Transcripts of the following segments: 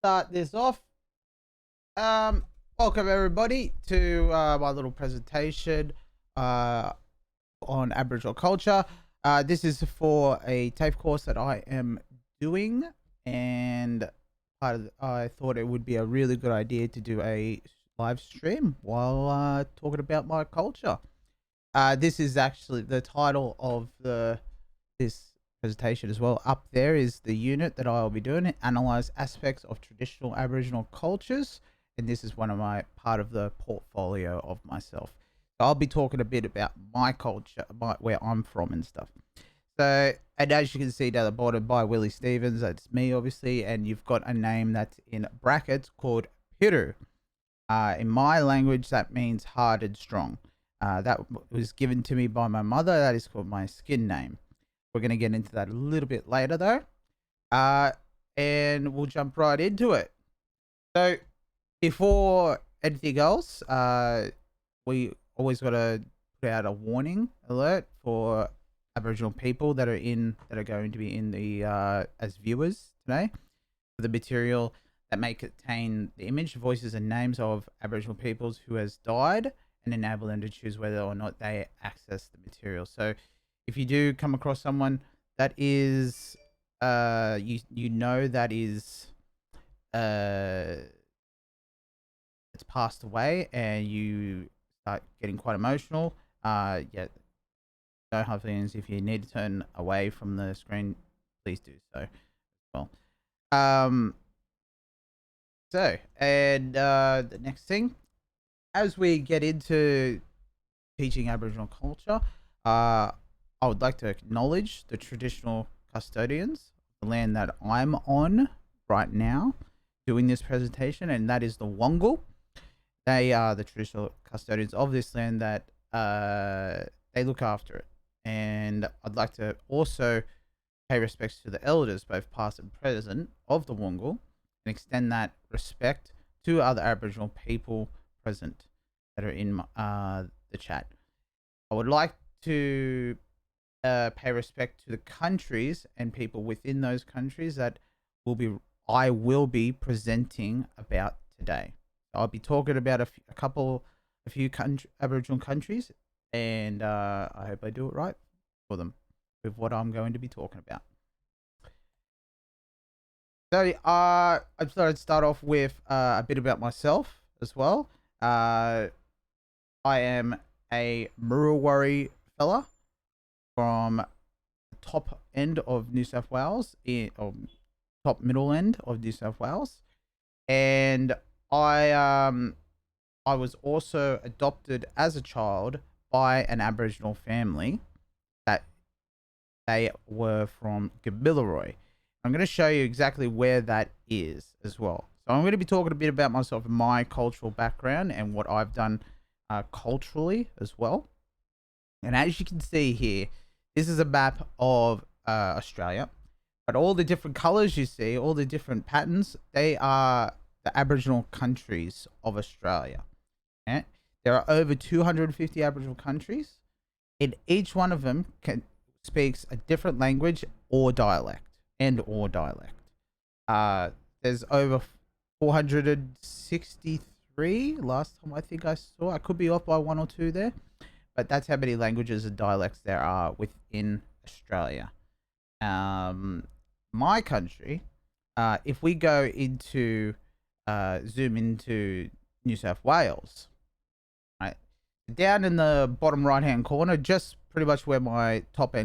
start this off. Um, Welcome everybody to my little presentation uh, on Aboriginal culture. This is for a TAFE course that I am doing, and I thought it would be a really good idea to do a live stream while talking about my culture. This is actually the title of this presentation as well. Up there is the unit that I'll be doing: analyze aspects of traditional Aboriginal cultures, and this is one of my part of the portfolio of myself. So I'll be talking a bit about my culture, where I'm from and stuff. So, and as you can see down the bottom, by Willie Stevens, that's me obviously, and you've got a name that's in brackets called Piru. In my language, that means hard and strong. That was given to me by my mother. That is called my skin name. We're going to get into that a little bit later though. And we'll jump right into it. So before anything else, we always got to put out a warning alert for Aboriginal people that are going to be in the as viewers today for the material that may contain the image, voices, and names of Aboriginal peoples who has died, and enable them to choose whether or not they access the material. So if you do come across someone that is you know that is it's passed away, and you start getting quite emotional, yeah, no hard feelings. If you need to turn away from the screen, please do so as well. So, and the next thing, as we get into teaching Aboriginal culture, I would like to acknowledge the traditional custodians of the land that I'm on right now doing this presentation, and that is the Wongal. They are the traditional custodians of this land that they look after it. And I'd like to also pay respects to the elders, both past and present, of the Wongal, and extend that respect to other Aboriginal people present that are in the chat. I would like to pay respect to the countries and people within those countries that I will be presenting about today. I'll be talking about a few Aboriginal countries, and I hope I do it right for them with what I'm going to be talking about. So I thought I'd start off with a bit about myself as well. I am a Murruwarri fella from the top end of New South Wales, or top middle end of New South Wales, and I was also adopted as a child by an Aboriginal family that they were from Galarrwuv. I'm going to show you exactly where that is as well. So I'm going to be talking a bit about myself and my cultural background and what I've done culturally as well. And as you can see here, this is a map of Australia, but all the different colors you see, all the different patterns, they are the Aboriginal countries of Australia. Okay? There are over 250 Aboriginal countries, and each one of them speaks a different language or dialect. There's over 463 last time I think I saw. I could be off by one or two there, but that's how many languages and dialects there are within Australia. My country, if we go into zoom into New South Wales, right down in the bottom right hand corner, just pretty much where my top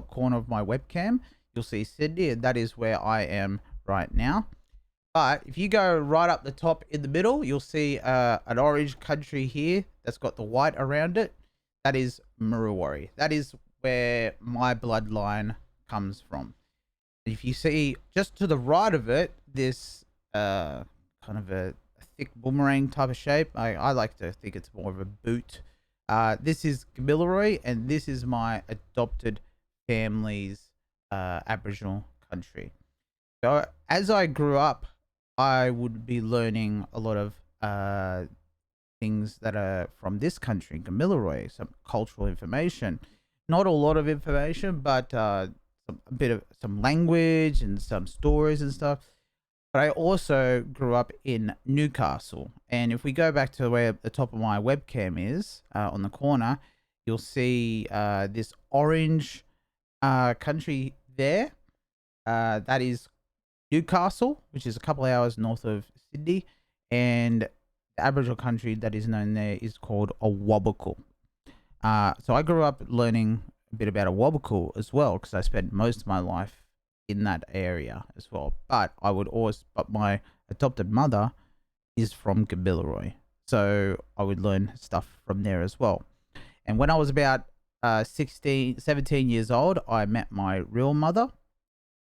corner of my webcam, you'll see Sydney, and that is where I am right now. But if you go right up the top in the middle, you'll see an orange country here that's got the white around it. That is Murruwarri. That is where my bloodline comes from. If you see just to the right of it, this kind of a thick boomerang type of shape. I like to think it's more of a boot. This is Galarrwuv, and this is my adopted family's Aboriginal country. So as I grew up, I would be learning a lot of things that are from this country, Galarrwuv, some cultural information. Not a lot of information, but a bit of some language and some stories and stuff. But I also grew up in Newcastle. And if we go back to where the top of my webcam is, on the corner, you'll see this orange country there. That is Newcastle, which is a couple of hours north of Sydney. And the Aboriginal country that is known there is called Awabakal. So I grew up learning a bit about Awabakal as well, because I spent most of my life in that area as well. But my adopted mother is from Galarrwuv, so I would learn stuff from there as well. And when I was about 17 years old, I met my real mother,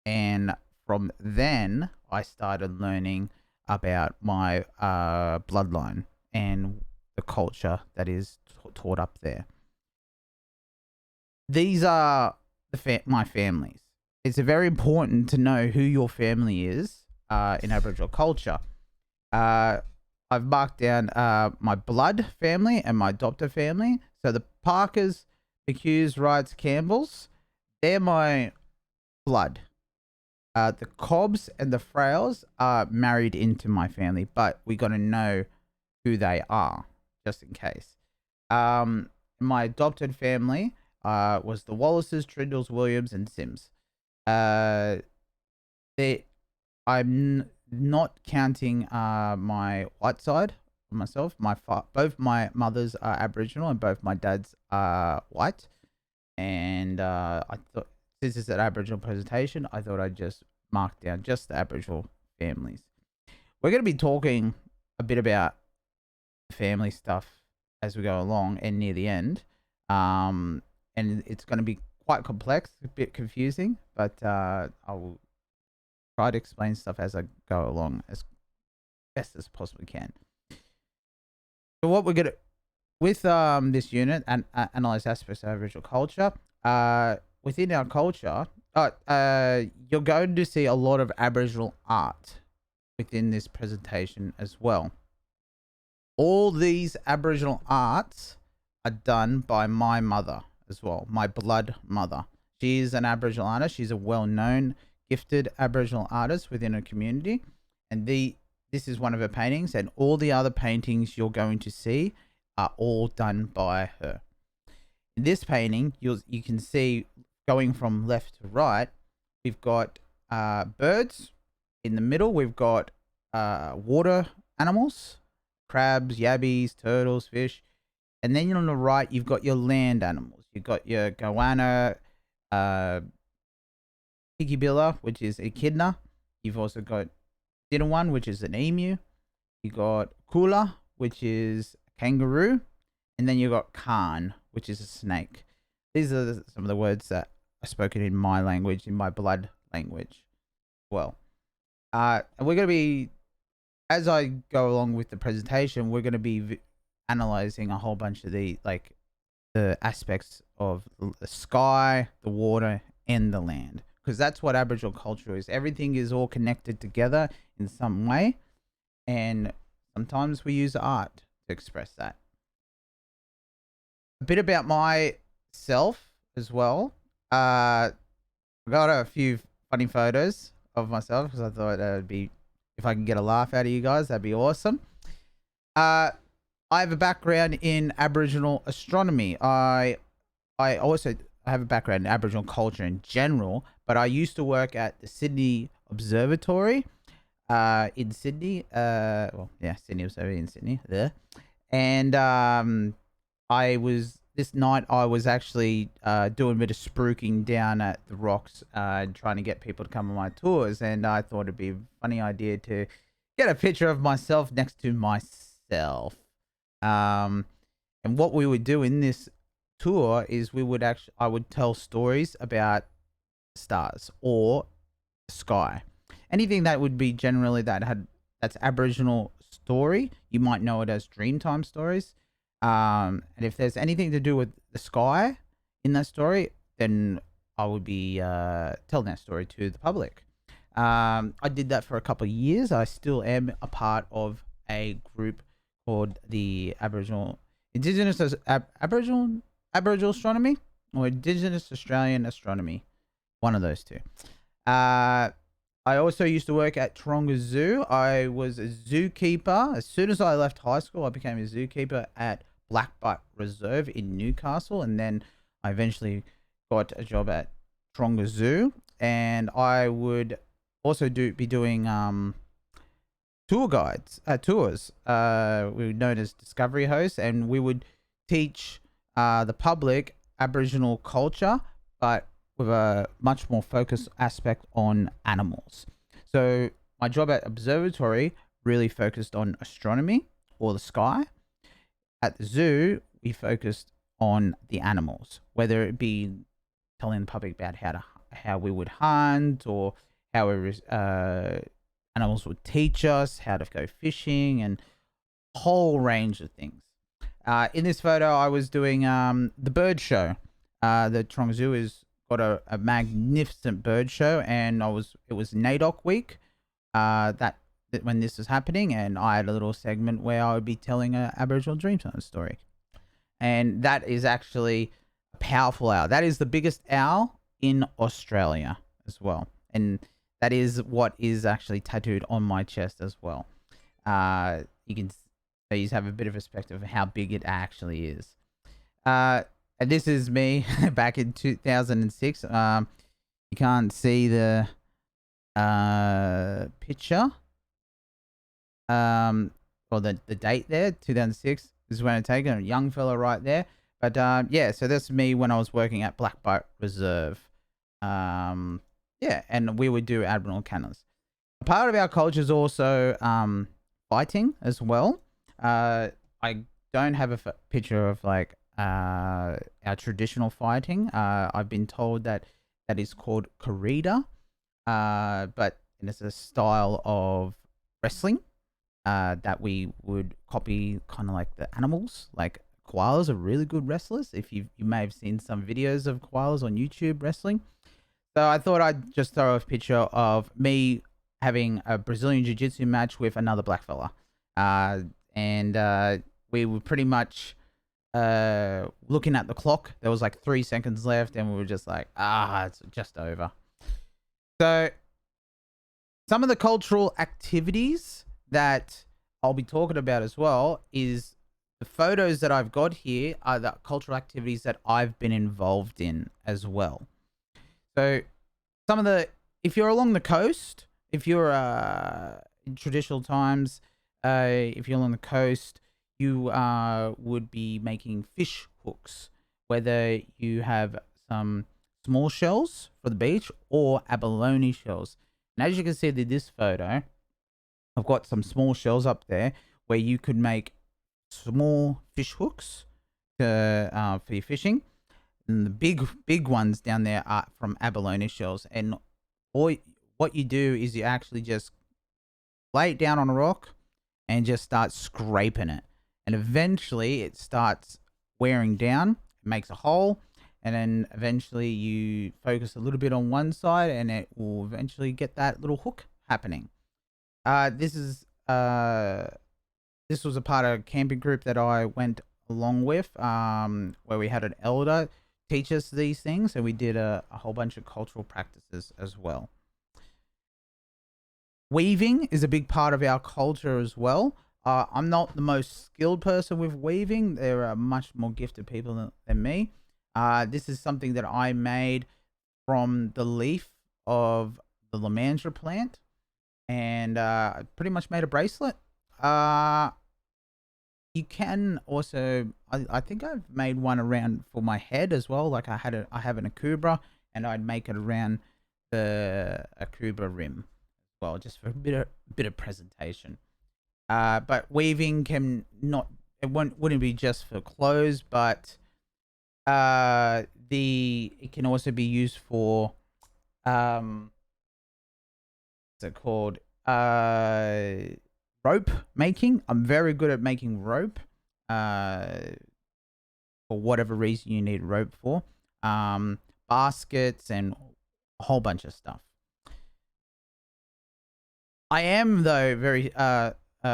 and from then I started learning about my bloodline and the culture that is taught up there. These are my families. It's very important to know who your family is in Aboriginal culture. I've marked down my blood family and my adopted family. So the Parkers, McHughes, Wrights, Campbells, they're my blood. The Cobbs and the Frails are married into my family, but we got to know who they are, just in case. My adopted family was the Wallaces, Trindles, Williams, and Sims. I'm not counting my white side for myself. Both my mothers are Aboriginal and both my dads are white. And I thought, since it's an Aboriginal presentation, I thought I'd just mark down just the Aboriginal families. We're going to be talking a bit about family stuff as we go along and near the end. And it's going to be quite complex, a bit confusing, but I will try to explain stuff as I go along as best as possibly can. So what we're going to, with this unit, and analyze aspects of Aboriginal culture, within our culture, you're going to see a lot of Aboriginal art within this presentation as well. All these Aboriginal arts are done by my mother as well, my blood mother. She is an Aboriginal artist. She's a well-known, gifted Aboriginal artist within her community, and this is one of her paintings, and all the other paintings you're going to see are all done by her. In this painting, you can see, going from left to right, we've got birds. In the middle, we've got water animals, crabs, yabbies, turtles, fish. And then on the right, you've got your land animals. You've got your goanna, pigibilla, which is echidna. You've also got one, which is an emu. You got kula, which is a kangaroo. And then you've got khan, which is a snake. These are some of the words that are spoken in my language, in my blood language. Well, and we're going to be, as I go along with the presentation, we're going to be analyzing a whole bunch of the aspects of the sky, the water, and the land, because that's what Aboriginal culture is. Everything is all connected together in some way, and sometimes we use art to express that. A bit about myself as well. I got a few funny photos of myself because I thought that would be, if I can get a laugh out of you guys, that'd be awesome. I have a background in Aboriginal astronomy. I also have a background in Aboriginal culture in general, but I used to work at the Sydney Observatory in Sydney. Sydney Observatory in Sydney there. And this night I was actually doing a bit of spruiking down at the rocks and trying to get people to come on my tours, and I thought it'd be a funny idea to get a picture of myself next to myself. And what we would do in this tour is I would tell stories about stars or the sky. Anything that would be generally that's Aboriginal story. You might know it as Dreamtime stories. And if there's anything to do with the sky in that story, then I would be telling that story to the public. I did that for a couple of years. I still am a part of a group called the Aboriginal Astronomy or Indigenous Australian Astronomy, one of those two. I I also used to work at Taronga Zoo. I was a zookeeper. As soon as I left high school, I became a zookeeper at Blackbutt Reserve in Newcastle, and then I eventually got a job at Taronga Zoo. And I would also be doing tours. We were known as discovery hosts, and we would teach the public Aboriginal culture, but with a much more focused aspect on animals. So my job at observatory really focused on astronomy or the sky. At the zoo, we focused on the animals, whether it be telling the public about how we would hunt, or how animals would teach us how to go fishing, and a whole range of things. In this photo, I was doing the bird show. The Taronga Zoo has got a magnificent bird show, and it was NAIDOC week that when this was happening, and I had a little segment where I would be telling an Aboriginal dreamtime story. And that is actually a powerful owl. That is the biggest owl in Australia as well. And that is what is actually tattooed on my chest as well. You can have a bit of perspective of how big it actually is. And this is me back in 2006. You can't see the picture. Or the date there, 2006 is when I taken a young fella right there. But yeah, so that's me when I was working at Blackbutt Reserve. Yeah, and we would do Aboriginal cannons. A part of our culture is also fighting as well. I don't have a picture of like our traditional fighting. I've been told that is called corrida, but it's a style of wrestling that we would copy, kind of like the animals. Like koalas are really good wrestlers. If you may have seen some videos of koalas on YouTube wrestling. So I thought I'd just throw a picture of me having a Brazilian Jiu-Jitsu match with another black fella. And we were pretty much looking at the clock. There was like 3 seconds left, and we were just like, it's just over. So some of the cultural activities that I'll be talking about as well is the photos that I've got here are the cultural activities that I've been involved in as well. So if you're along the coast, if you're in traditional times, if you're along the coast, you would be making fish hooks, whether you have some small shells for the beach or abalone shells. And as you can see in this photo, I've got some small shells up there where you could make small fish hooks for your fishing. And the big ones down there are from abalone shells. And what you do is you actually just lay it down on a rock and just start scraping it. And eventually it starts wearing down, it makes a hole, and then eventually you focus a little bit on one side and it will eventually get that little hook happening. This was a part of a camping group that I went along with, where we had an elder teach us these things, and we did a whole bunch of cultural practices as well. Weaving is a big part of our culture as well. I'm not the most skilled person with weaving. There are much more gifted people than me. This is something that I made from the leaf of the lamandra plant, and I pretty much made a bracelet. You can also, I think I've made one around for my head as well. Like I have an akubra, and I'd make it around the akubra rim as well, just for a bit of presentation. But weaving wouldn't be just for clothes, but it can also be used for what's it called? Rope making. I'm very good at making rope. For whatever reason you need rope for. Baskets and a whole bunch of stuff. I am though very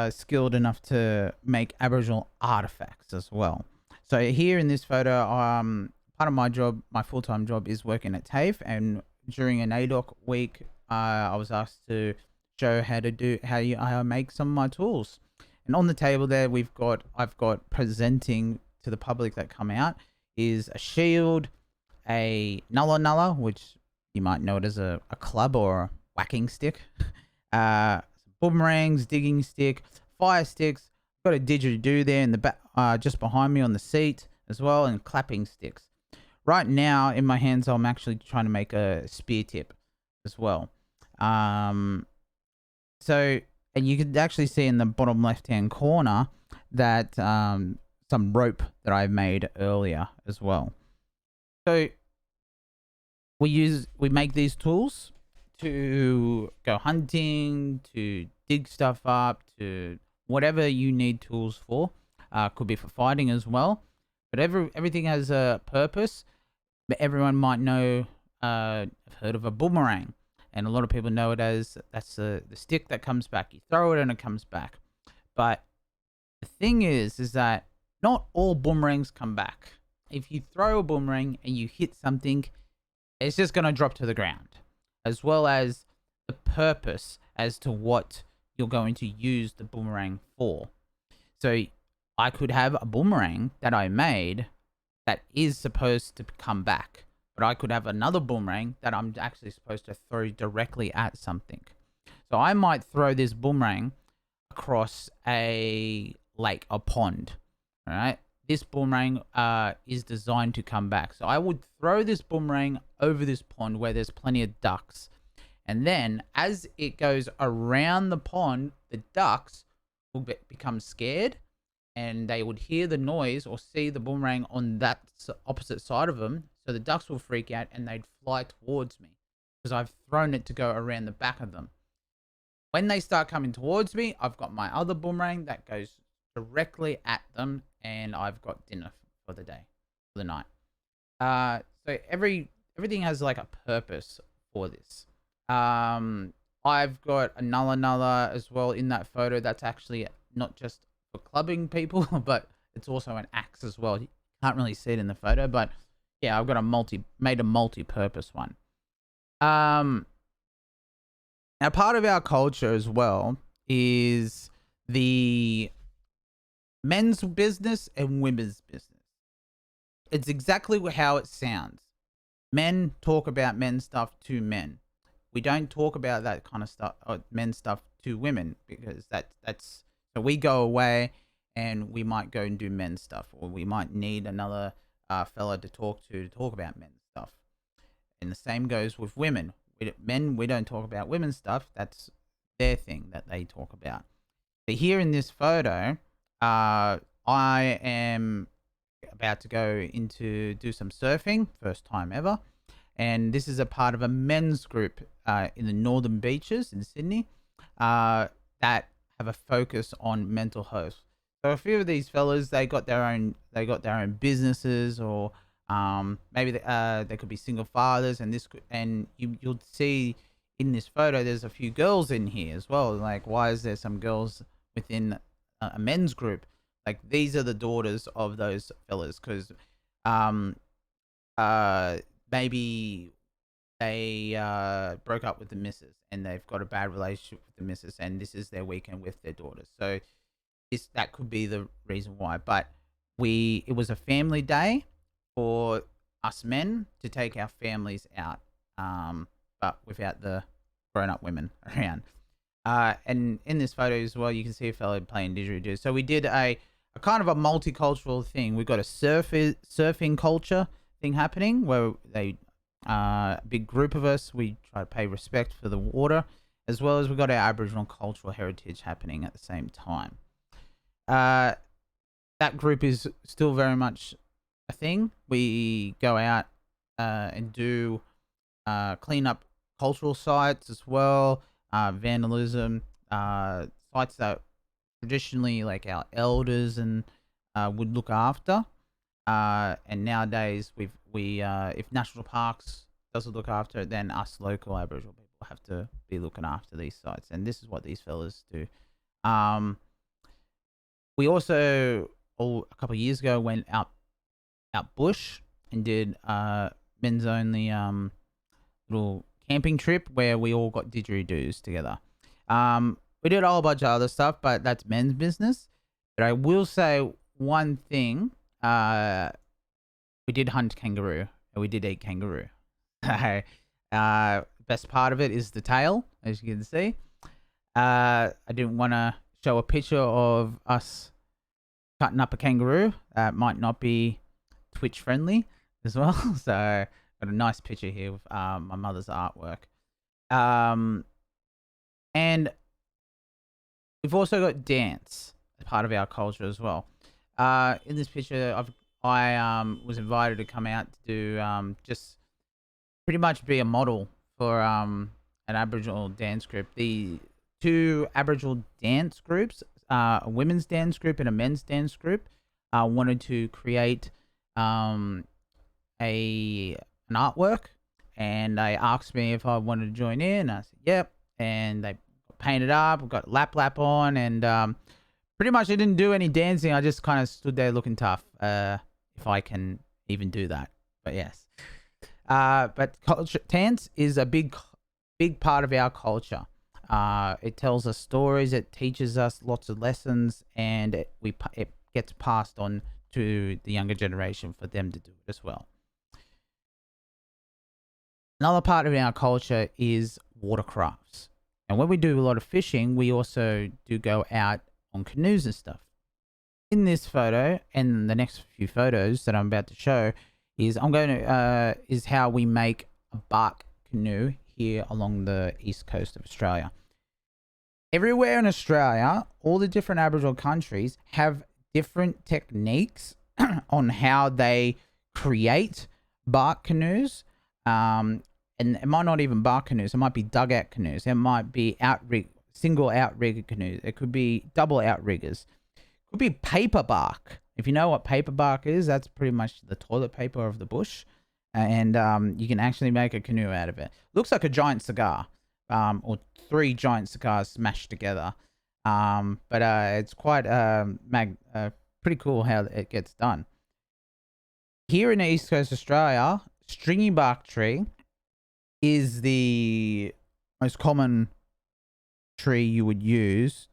skilled enough to make Aboriginal artifacts as well. So here in this photo, part of my job, my full-time job, is working at TAFE, and during an ADOC week, I was asked to show how I make some of my tools. And on the table there, I've got presenting to the public that come out is a shield, a nulla, which you might know it as a club or a whacking stick, boomerangs, digging stick, fire sticks. Got a didgeridoo there in the back, just behind me on the seat as well, and clapping sticks. Right now, in my hands, I'm actually trying to make a spear tip as well. So, and you can actually see in the bottom left-hand corner that some rope that I made earlier as well. So we make these tools to go hunting, to dig stuff up, to whatever you need tools for. Could be for fighting as well. But everything has a purpose. But everyone might know, have heard of a boomerang. And a lot of people know it as that's the stick that comes back. You throw it and it comes back. But the thing is that not all boomerangs come back. If you throw a boomerang and you hit something, it's just going to drop to the ground. As well as the purpose as to what you're going to use the boomerang for. So I could have a boomerang that I made that is supposed to come back. But I could have another boomerang that I'm actually supposed to throw directly at something. So I might throw this boomerang across a lake, a pond. All right. This boomerang is designed to come back. So I would throw this boomerang over this pond where there's plenty of ducks. And then as it goes around the pond, the ducks will become scared. And they would hear the noise or see the boomerang on that opposite side of them. So the ducks will freak out and they'd fly towards me because I've thrown it to go around the back of them. When they start coming towards me, I've got my other boomerang that goes directly at them, and I've got dinner for the day, for the night. So everything has like a purpose for this. I've got a nulla as well in that photo. That's actually not just for clubbing people, but it's also an axe as well. You can't really see it in the photo, but yeah, I've got made a multi-purpose one. Now part of our culture as well is the men's business and women's business. It's exactly how it sounds. Men talk about men's stuff to men. We don't talk about that kind of stuff, men's stuff to women, because that's so we go away and we might go and do men's stuff, or we might need another fella to talk about men's stuff. And the same goes with women. We don't talk about women's stuff. That's their thing that they talk about. But here in this photo, I am about to go do some surfing, first time ever. And this is a part of a men's group in the Northern Beaches in Sydney that have a focus on mental health. So a few of these fellas, they got their own businesses, or maybe they could be single fathers, and you'll see in this photo there's a few girls in here as well. Like, why is there some girls within a men's group? Like, these are the daughters of those fellas, because maybe they broke up with the missus and they've got a bad relationship with the missus, and this is their weekend with their daughters. So that could be the reason why. But it was a family day for us men to take our families out, but without the grown-up women around. And in this photo as well, you can see a fellow playing didgeridoo. So we did a kind of a multicultural thing. We've got a surfing culture thing happening where a big group of us, we try to pay respect for the water, as well as we've got our Aboriginal cultural heritage happening at the same time. That group is still very much a thing. We go out and do clean up cultural sites as well, vandalism, sites that traditionally like our elders and would look after. And nowadays if national parks doesn't look after it, then us local Aboriginal people have to be looking after these sites, and this is what these fellas do. We also a couple of years ago went out bush and did men's only little camping trip where we all got didgeridoos together. We did a whole bunch of other stuff, but that's men's business. But I will say one thing. We did hunt kangaroo and we did eat kangaroo. Best part of it is the tail, as you can see. I didn't want to show a picture of us cutting up a kangaroo. That might not be Twitch friendly as well. So got a nice picture here of my mother's artwork. And we've also got dance as part of our culture as well. In this picture, I was invited to come out to do just pretty much be a model for an Aboriginal dance group. The two Aboriginal dance groups, a women's dance group and a men's dance group, wanted to create an artwork, and they asked me if I wanted to join in. I said yep, and they painted up, got lap on, and pretty much I didn't do any dancing. I just kind of stood there looking tough, if I can even do that. But yes, but culture dance is a big part of our culture. It tells us stories, it teaches us lots of lessons, and it gets passed on to the younger generation for them to do it as well. Another part of our culture is watercrafts. And when we do a lot of fishing, we also do go out on canoes and stuff. In this photo and the next few photos that I'm about to show is is how we make a bark canoe here along the east coast of Australia. Everywhere in Australia, all the different Aboriginal countries have different techniques on how they create bark canoes. And it might not even bark canoes. It might be dugout canoes. It might be single outrigger canoes. It could be double outriggers. It could be paper bark. If you know what paper bark is, that's pretty much the toilet paper of the bush. And you can actually make a canoe out of it. Looks like a giant cigar, or 3 giant cigars smashed together. But it's quite pretty cool how it gets done. Here in the East Coast Australia, stringy bark tree is the most common tree you would use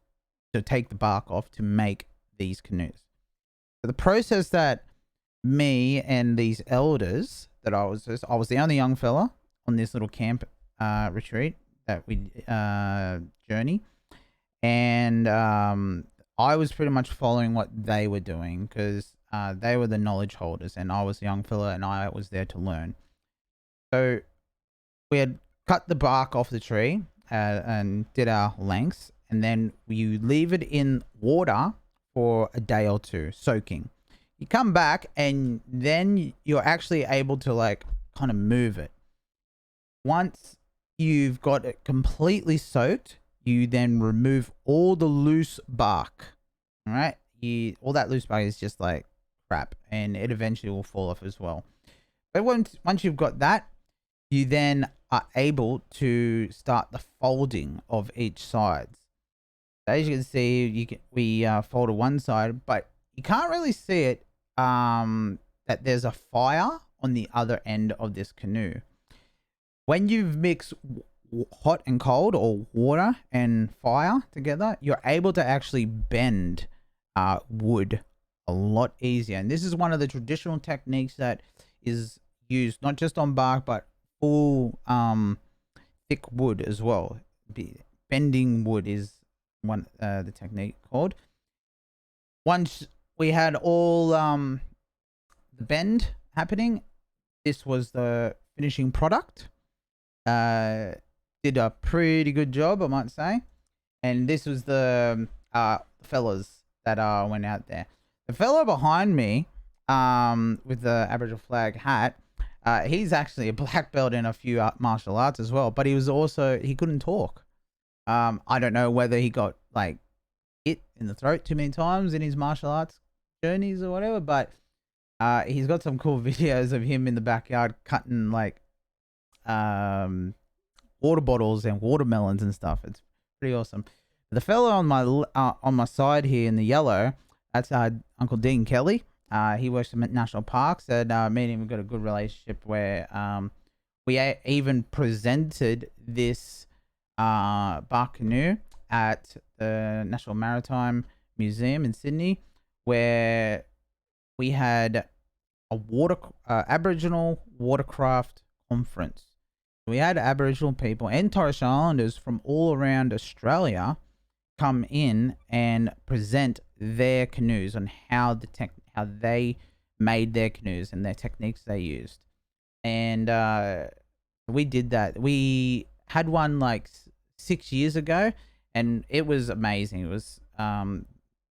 to take the bark off to make these canoes. So the process that me and these elders that I was the only young fella on this little camp retreat that we journey, and I was pretty much following what they were doing because they were the knowledge holders and I was a young fella and I was there to learn. So we had cut the bark off the tree and did our lengths, and then you leave it in water for a day or two, soaking. You come back and then you're actually able to like kind of move it. Once you've got it completely soaked, you then remove all the loose bark. All right, all that loose bark is just like crap, and it eventually will fall off as well. But once you've got that, you then are able to start the folding of each side. So as you can see, we folded one side, but you can't really see it that there's a fire on the other end of this canoe. When you've mixed hot and cold, or water and fire together, you're able to actually bend wood a lot easier. And this is one of the traditional techniques that is used not just on bark but full thick wood as well. Bending wood is one the technique called. Once we had all the bend happening, this was the finishing product. Did a pretty good job, I might say. And this was the fellas that went out there. The fella behind me with the Aboriginal flag hat, he's actually a black belt in a few martial arts as well, but he couldn't talk. I don't know whether he got like hit in the throat too many times in his martial arts journeys or whatever, but he's got some cool videos of him in the backyard cutting like water bottles and watermelons and stuff. It's pretty awesome. The fella on my side here in the yellow, that's Uncle Dean Kelly. He works at National Parks, and me and him have got a good relationship where We even presented this bark canoe at the National Maritime Museum in Sydney, where we had a Aboriginal watercraft conference. We had Aboriginal people and Torres Strait Islanders from all around Australia come in and present their canoes on how they made their canoes and their techniques they used. And we did that. We had one like 6 years ago, and it was amazing. It was a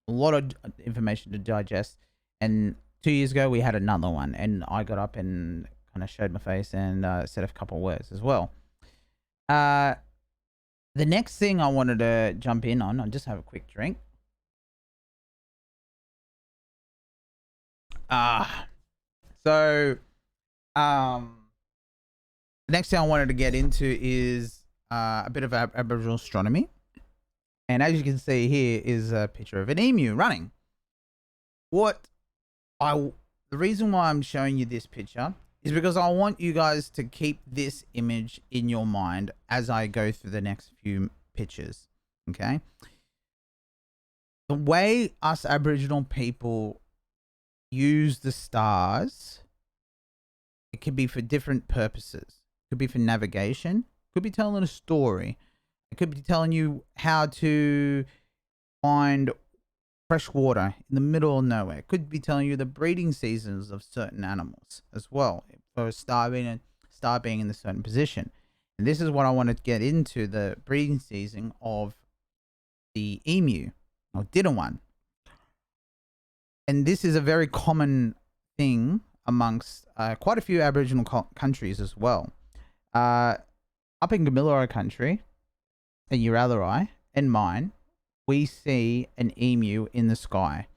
lot of information to digest. And 2 years ago, we had another one, and I got up and kind of showed my face and said a couple of words as well. The next thing I wanted to jump in on, I'll just have a quick drink. So, the next thing I wanted to get into is a bit of Aboriginal astronomy. And as you can see here is a picture of an emu running. The reason why I'm showing you this picture is because I want you guys to keep this image in your mind as I go through the next few pictures. Okay? The way us Aboriginal people use the stars, it could be for different purposes. It could be for navigation. It could be telling a story. It could be telling you how to find fresh water in the middle of nowhere. It could be telling you the breeding seasons of certain animals as well, for a star being in a certain position. And this is what I want to get into, the breeding season of the emu, or Diddawan. And this is a very common thing amongst quite a few Aboriginal countries as well. Up in Galarrwuv country, in Urallerai and mine, we see an emu in the sky.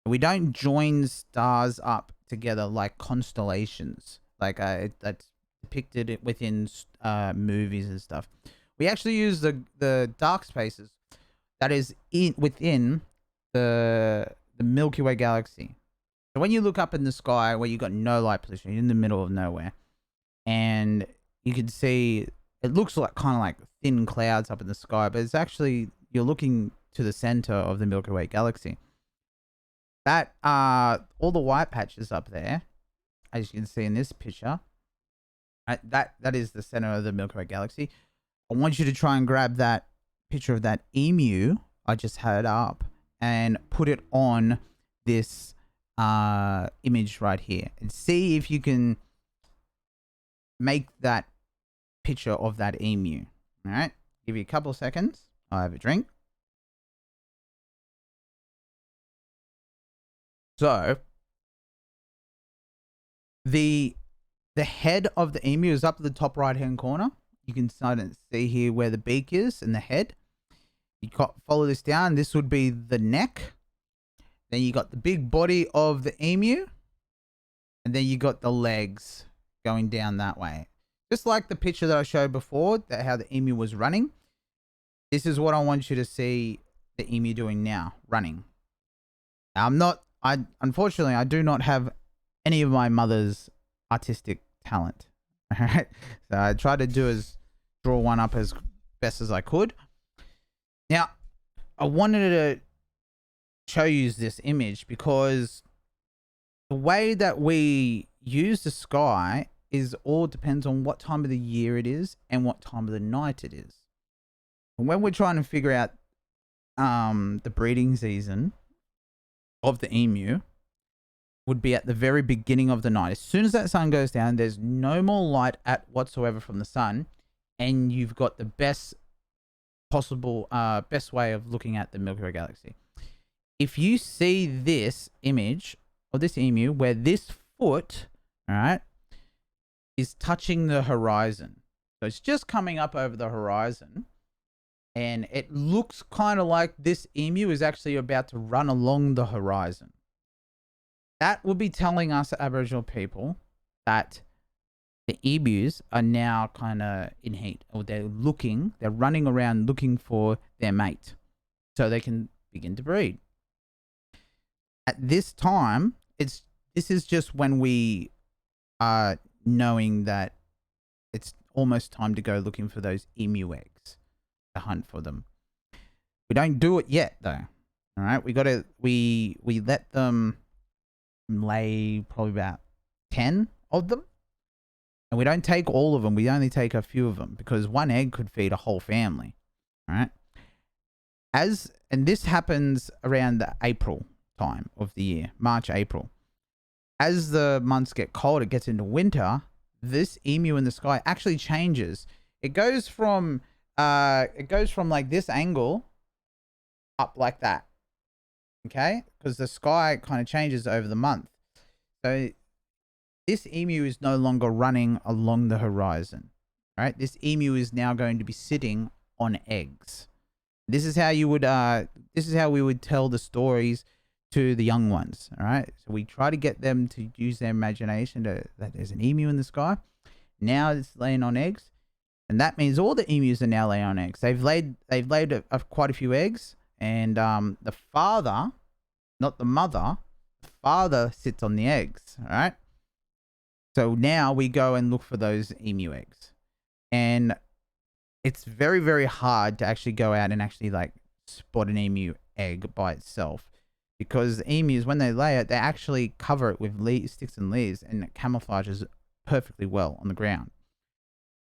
We don't join stars up together like constellations, like that's depicted within movies and stuff. We actually use the dark spaces that is within the Milky Way galaxy. So when you look up in the sky where you've got no light pollution, you're in the middle of nowhere, and you can see it looks like kind of like thin clouds up in the sky, but it's actually, you're looking to the center of the Milky Way galaxy. That all the white patches up there, as you can see in this picture, that is the center of the Milky Way galaxy. I want you to try and grab that picture of that emu I just had up and put it on this image right here, and see if you can make that picture of that emu. All right, give you a couple of seconds. I have a drink. So the head of the emu is up at the top right hand corner. You can start to see here where the beak is and the head. You follow this down. This would be the neck. Then you got the big body of the emu, and then you got the legs going down that way. Just like the picture that I showed before, that how the emu was running. This is what I want you to see the emu doing now, running. Now, unfortunately, I do not have any of my mother's artistic talent. All right. So I tried to draw one up as best as I could. Now, I wanted to show you this image because the way that we use the sky is all depends on what time of the year it is and what time of the night it is. And when we're trying to figure out the breeding season of the emu, would be at the very beginning of the night. As soon as that sun goes down, there's no more light at whatsoever from the sun, and you've got the best possible best way of looking at the Milky Way galaxy. If you see this image of this emu where this foot, all right, is touching the horizon, so it's just coming up over the horizon, and it looks kind of like this emu is actually about to run along the horizon. That would be telling us Aboriginal people that the emus are now kind of in heat, or they're running around looking for their mate so they can begin to breed. At this time, this is just when we are knowing that it's almost time to go looking for those emu eggs to hunt for them. We don't do it yet though. All right, we let them lay probably about 10 of them, and we don't take all of them. We only take a few of them because one egg could feed a whole family. All right. And this happens around the April time of the year, March, April. As the months get cold, it gets into winter, this emu in the sky actually changes. It goes from like this angle up like that. Okay? Because the sky kind of changes over the month. So this emu is no longer running along the horizon. Right? This emu is now going to be sitting on eggs. This is how we would tell the stories to the young ones. All right. So we try to get them to use their imagination that there's an emu in the sky. Now it's laying on eggs. And that means all the emus are now laying on eggs. They've laid quite a few eggs. And the father, not the mother, the father sits on the eggs. All right. So now we go and look for those emu eggs. And it's very, very hard to actually go out and actually like spot an emu egg by itself, because the emus, when they lay it, they actually cover it with sticks and leaves, and it camouflages perfectly well on the ground.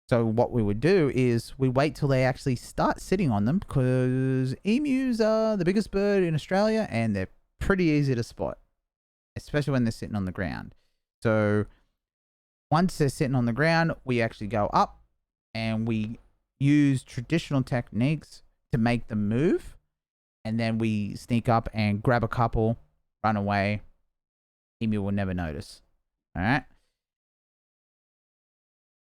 So what we would do is we wait till they actually start sitting on them, because emus are the biggest bird in Australia and they're pretty easy to spot, especially when they're sitting on the ground. So once they're sitting on the ground, we actually go up and we use traditional techniques to make them move, and then we sneak up and grab a couple, run away. Emu will never notice. All right.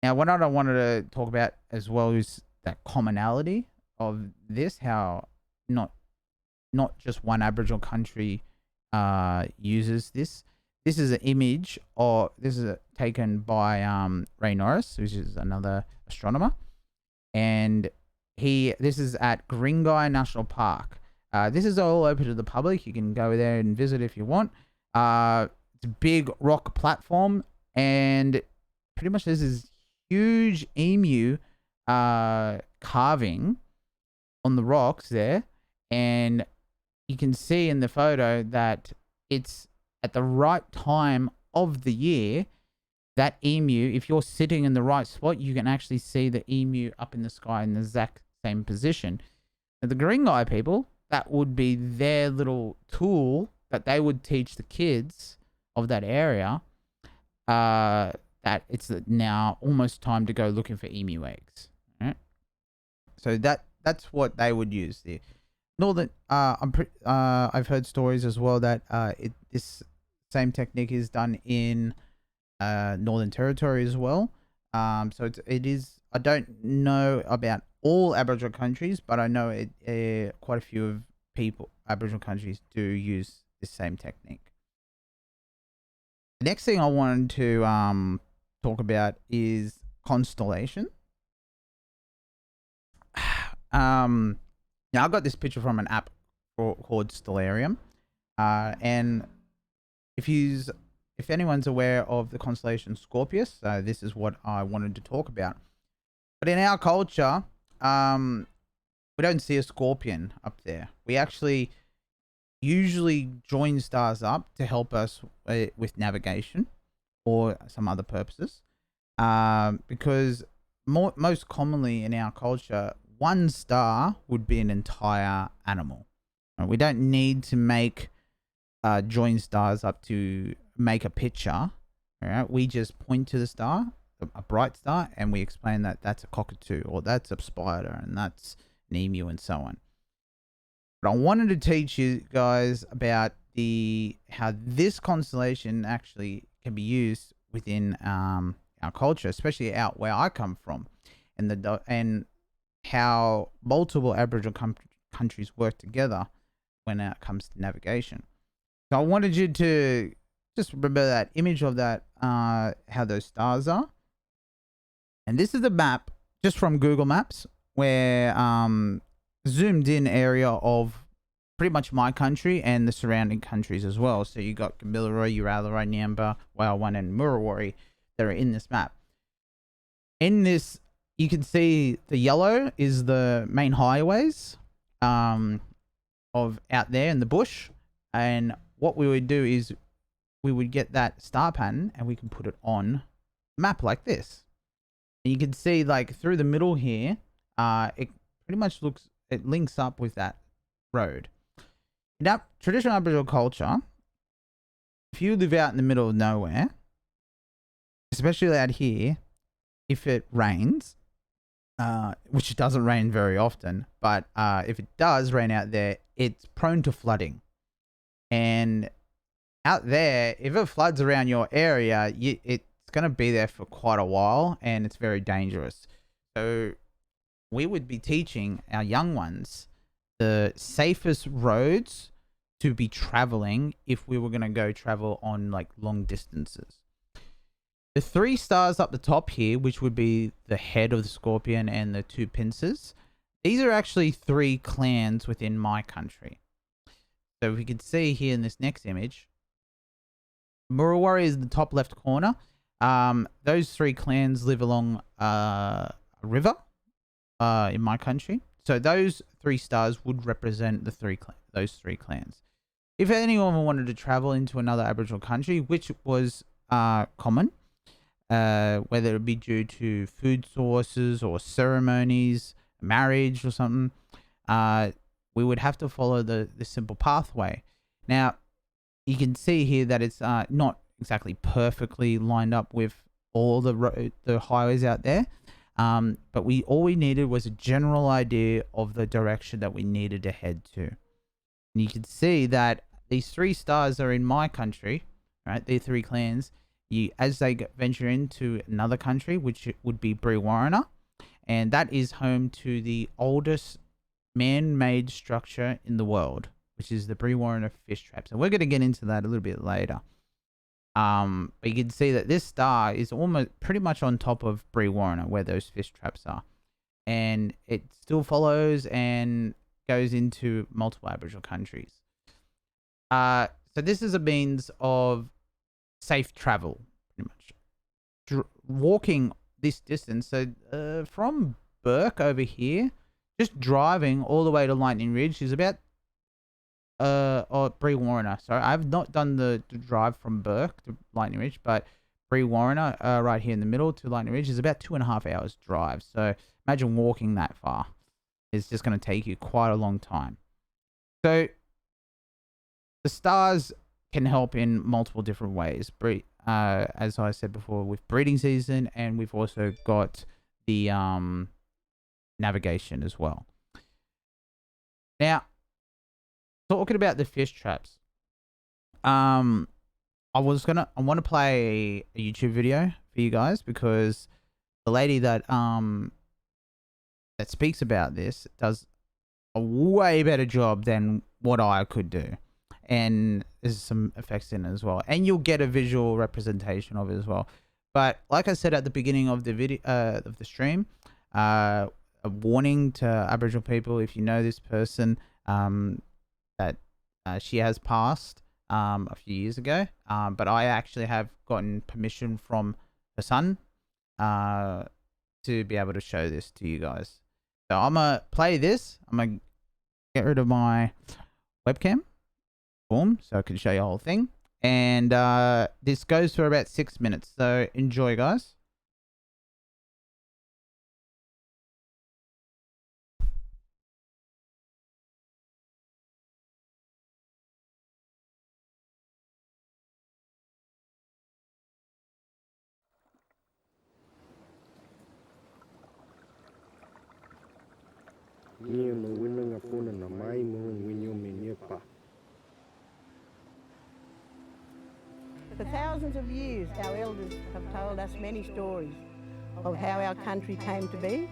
Now, what I wanted to talk about as well is that commonality of this, how not just one Aboriginal country uses this. This is an image, or this is taken by Ray Norris, which is another astronomer. And this is at Gringai National Park. This is all open to the public. You can go there and visit if you want. It's a big rock platform, and pretty much this is huge emu carving on the rocks there. And you can see in the photo that it's at the right time of the year. That emu, if you're sitting in the right spot, you can actually see the emu up in the sky in the exact same position. Now, the Gringai people, that would be their little tool that they would teach the kids of that area, that it's now almost time to go looking for emu eggs. Right? So that's what they would use there. Northern, I've heard stories as well that this same technique is done in Northern Territory as well. So it is. I don't know about all Aboriginal countries, but I know quite a few of Aboriginal countries do use this same technique. The next thing I wanted to talk about is constellation. Now I got this picture from an app called Stellarium, and if anyone's aware of the constellation Scorpius, this is what I wanted to talk about. But in our culture, we don't see a scorpion up there. We actually usually join stars up to help us with navigation or some other purposes. Because most commonly in our culture, one star would be an entire animal. We don't need to make join stars up to make a picture. All right, we just point to the star, a bright star, and we explain that that's a cockatoo, or that's a spider, and that's an emu, and so on. But I wanted to teach you guys about how this constellation actually can be used within our culture, especially out where I come from, and how multiple Aboriginal countries work together when it comes to navigation. So I wanted you to just remember that image of that, how those stars are. And this is a map just from Google Maps, where zoomed in area of pretty much my country and the surrounding countries as well. So you got Galarrwuv Yunupinou, Nyamba, Waiwan, and Murrawari that are in this map. in this, you can see the yellow is the main highways of out there in the bush. And what we would do is we would get that star pattern and we can put it on a map like this. And you can see like through the middle here, it pretty much it links up with that road. Now, traditional Aboriginal culture, if you live out in the middle of nowhere, especially out here, if it rains, which it doesn't rain very often, but if it does rain out there, it's prone to flooding. And out there, if it floods around your area, it's going to be there for quite a while, and it's very dangerous. So we would be teaching our young ones the safest roads to be traveling if we were going to go travel on like long distances. The 3 stars up the top here, which would be the head of the scorpion and the 2 pincers, these are actually 3 clans within my country. So we can see here in this next image, Murrawari is in the top left corner. Those 3 clans live along a river in my country. So those 3 stars would represent those 3 clans. If anyone wanted to travel into another Aboriginal country, which was common, whether it be due to food sources or ceremonies, marriage or something, we would have to follow the simple pathway. Now, you can see here that it's not exactly perfectly lined up with all the highways out there, but all we needed was a general idea of the direction that we needed to head to. And you can see that these 3 stars are in my country, right? The 3 clans. As they venture into another country, which would be Brewarrina, and that is home to the oldest man-made structure in the world, which is the Brewarrina fish traps. And we're going to get into that a little bit later. But you can see that this star is almost pretty much on top of Brewarrina, where those fish traps are. And it still follows and goes into multiple Aboriginal countries. So this is a means of safe travel, pretty much. Walking this distance, so from Burke over here, just driving all the way to Lightning Ridge is about or Brewarrina. Sorry, I've not done the drive from Burke to Lightning Ridge, but Brewarrina, right here in the middle to Lightning Ridge, is about 2.5 hours drive. So imagine walking that far. It's just going to take you quite a long time. So the stars can help in multiple different ways. As I said before, with breeding season, and we've also got the navigation as well. Now, talking about the fish traps, I want to play a YouTube video for you guys, because the lady that speaks about this does a way better job than what I could do. And there's some effects in it as well, and you'll get a visual representation of it as well. But like I said at the beginning of the video, of the stream, a warning to Aboriginal people: if you know this person, that she has passed a few years ago, but I actually have gotten permission from her son to be able to show this to you guys. So I'm gonna play this. I'm gonna get rid of my webcam so I can show you the whole thing, and this goes for about 6 minutes, so enjoy, guys. For thousands of years, our elders have told us many stories of how our country came to be.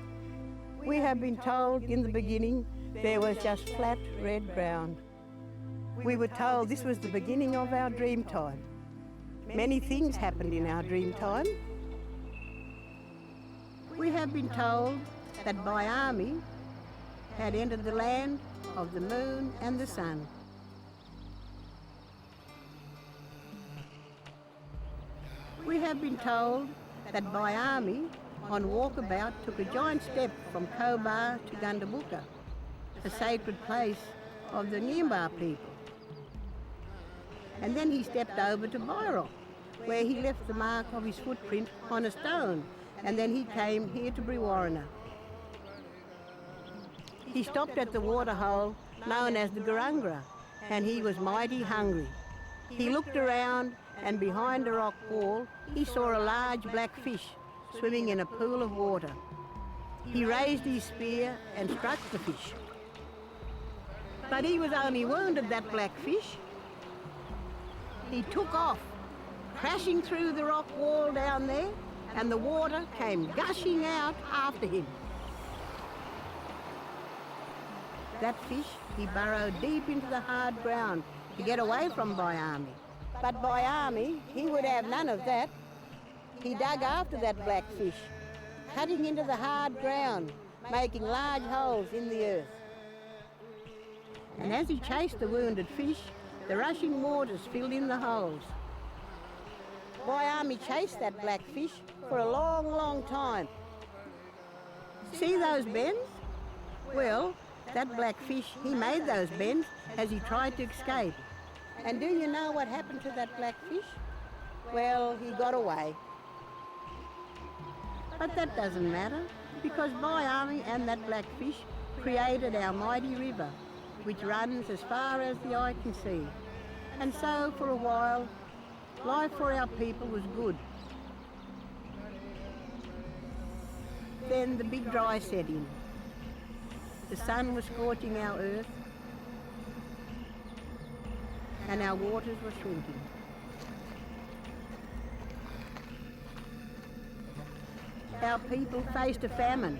We have been told in the beginning there was just flat red ground. We were told this was the beginning of our dream time. Many things happened in our dream time. We have been told that Byami had entered the land of the moon and the sun. We have been told that Byami on walkabout took a giant step from Cobar to Gundabooka, a sacred place of the Nyimba people. And then he stepped over to Byrock, where he left the mark of his footprint on a stone, and then he came here to Brewarrina. He stopped at the waterhole known as the Garungra, and he was mighty hungry. He looked around, and behind a rock wall he saw a large black fish swimming in a pool of water. He raised his spear and struck the fish. But he was only wounded, that black fish. He took off, crashing through the rock wall down there, and the water came gushing out after him. That fish, he burrowed deep into the hard ground to get away from Byami. But Byami, he would have none of that. He dug after that black fish, cutting into the hard ground, making large holes in the earth. And as he chased the wounded fish, the rushing waters filled in the holes. Byami chased that black fish for a long, long time. See those bends? Well, that black fish, he made those bends as he tried to escape. And do you know what happened to that black fish? Well, he got away. But that doesn't matter, because Byami and that black fish created our mighty river, which runs as far as the eye can see. And so, for a while, life for our people was good. Then the big dry set in. The sun was scorching our earth, and our waters were shrinking. Our people faced a famine.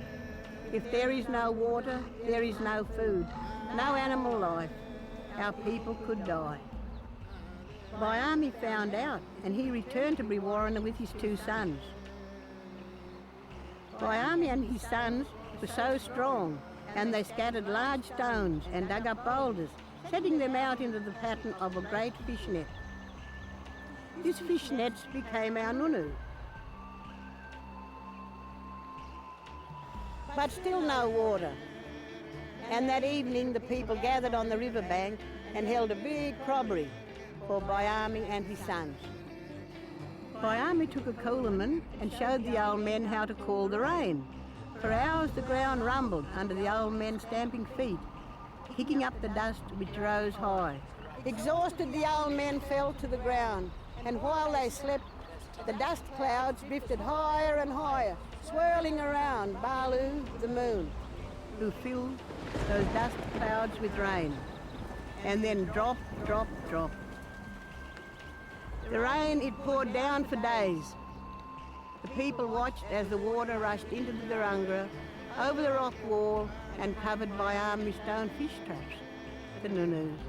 If there is no water, there is no food, no animal life. Our people could die. Byami found out, and he returned to Brewarrina with his 2 sons. Byami and his sons were so strong, and they scattered large stones and dug up boulders, setting them out into the pattern of a great fish net. This fish net became our nunu. But still no water. And that evening the people gathered on the riverbank and held a big crobbery for Byami and his sons. Byami took a coolerman and showed the old men how to call the rain. For hours the ground rumbled under the old men's stamping feet, kicking up the dust which rose high. Exhausted, the old men fell to the ground, and while they slept, the dust clouds drifted higher and higher, swirling around Balu, the moon, who filled those dust clouds with rain, and then drop, drop, drop. The rain, it poured down for days. The people watched as the water rushed into the Garungra, over the rock wall, and covered Byami stone fish traps, the nunus.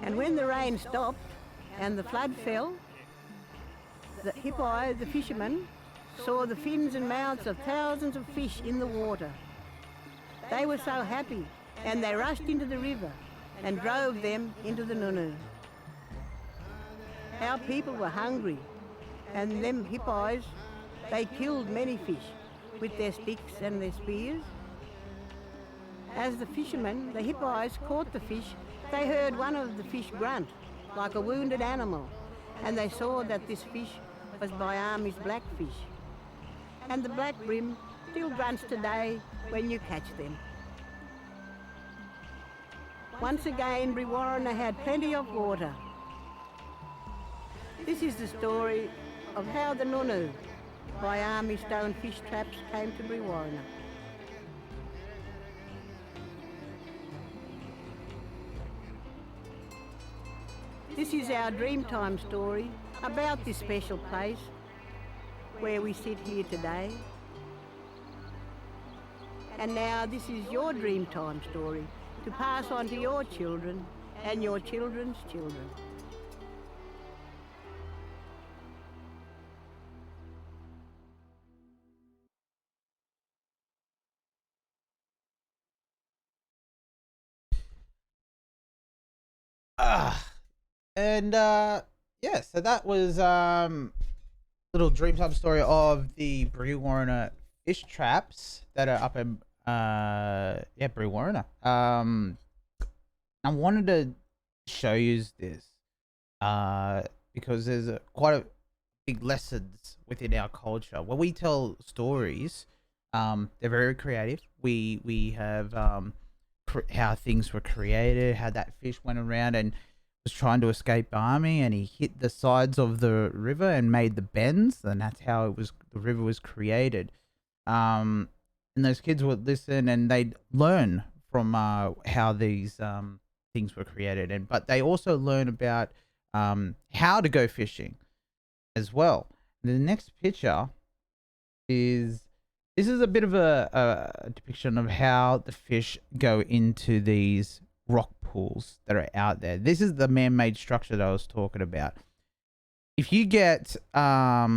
And when the rain stopped and the flood fell, the hippai, the fishermen, saw the fins and mouths of thousands of fish in the water. They were so happy, and they rushed into the river and drove them into the nunu. Our people were hungry, and them hippais, they killed many fish with their sticks and their spears. As the fishermen, the hippais, caught the fish, they heard one of the fish grunt like a wounded animal, and they saw that this fish was Byami's blackfish. And the black brim still grunts today when you catch them. Once again, Brewarrina had plenty of water. This is the story of how the nunu, Byami stone fish traps, came to Brewarrina. This is our Dreamtime story about this special place where we sit here today. And now this is your Dreamtime story to pass on to your children and your children's children. And yeah, so that was little dreamtime story of the Brewarrina fish traps that are up in Brewarrina. I wanted to show you this because there's quite a big lessons within our culture. When we tell stories, they're very creative. We have how things were created, how that fish went around and was trying to escape army, and he hit the sides of the river and made the bends, and that's how the river was created. And those kids would listen and they'd learn from how these things were created, but they also learn about how to go fishing as well. And the next picture is this is a bit of a depiction of how the fish go into these rock pools that are out there. This is the man-made structure that I was talking about. If you get a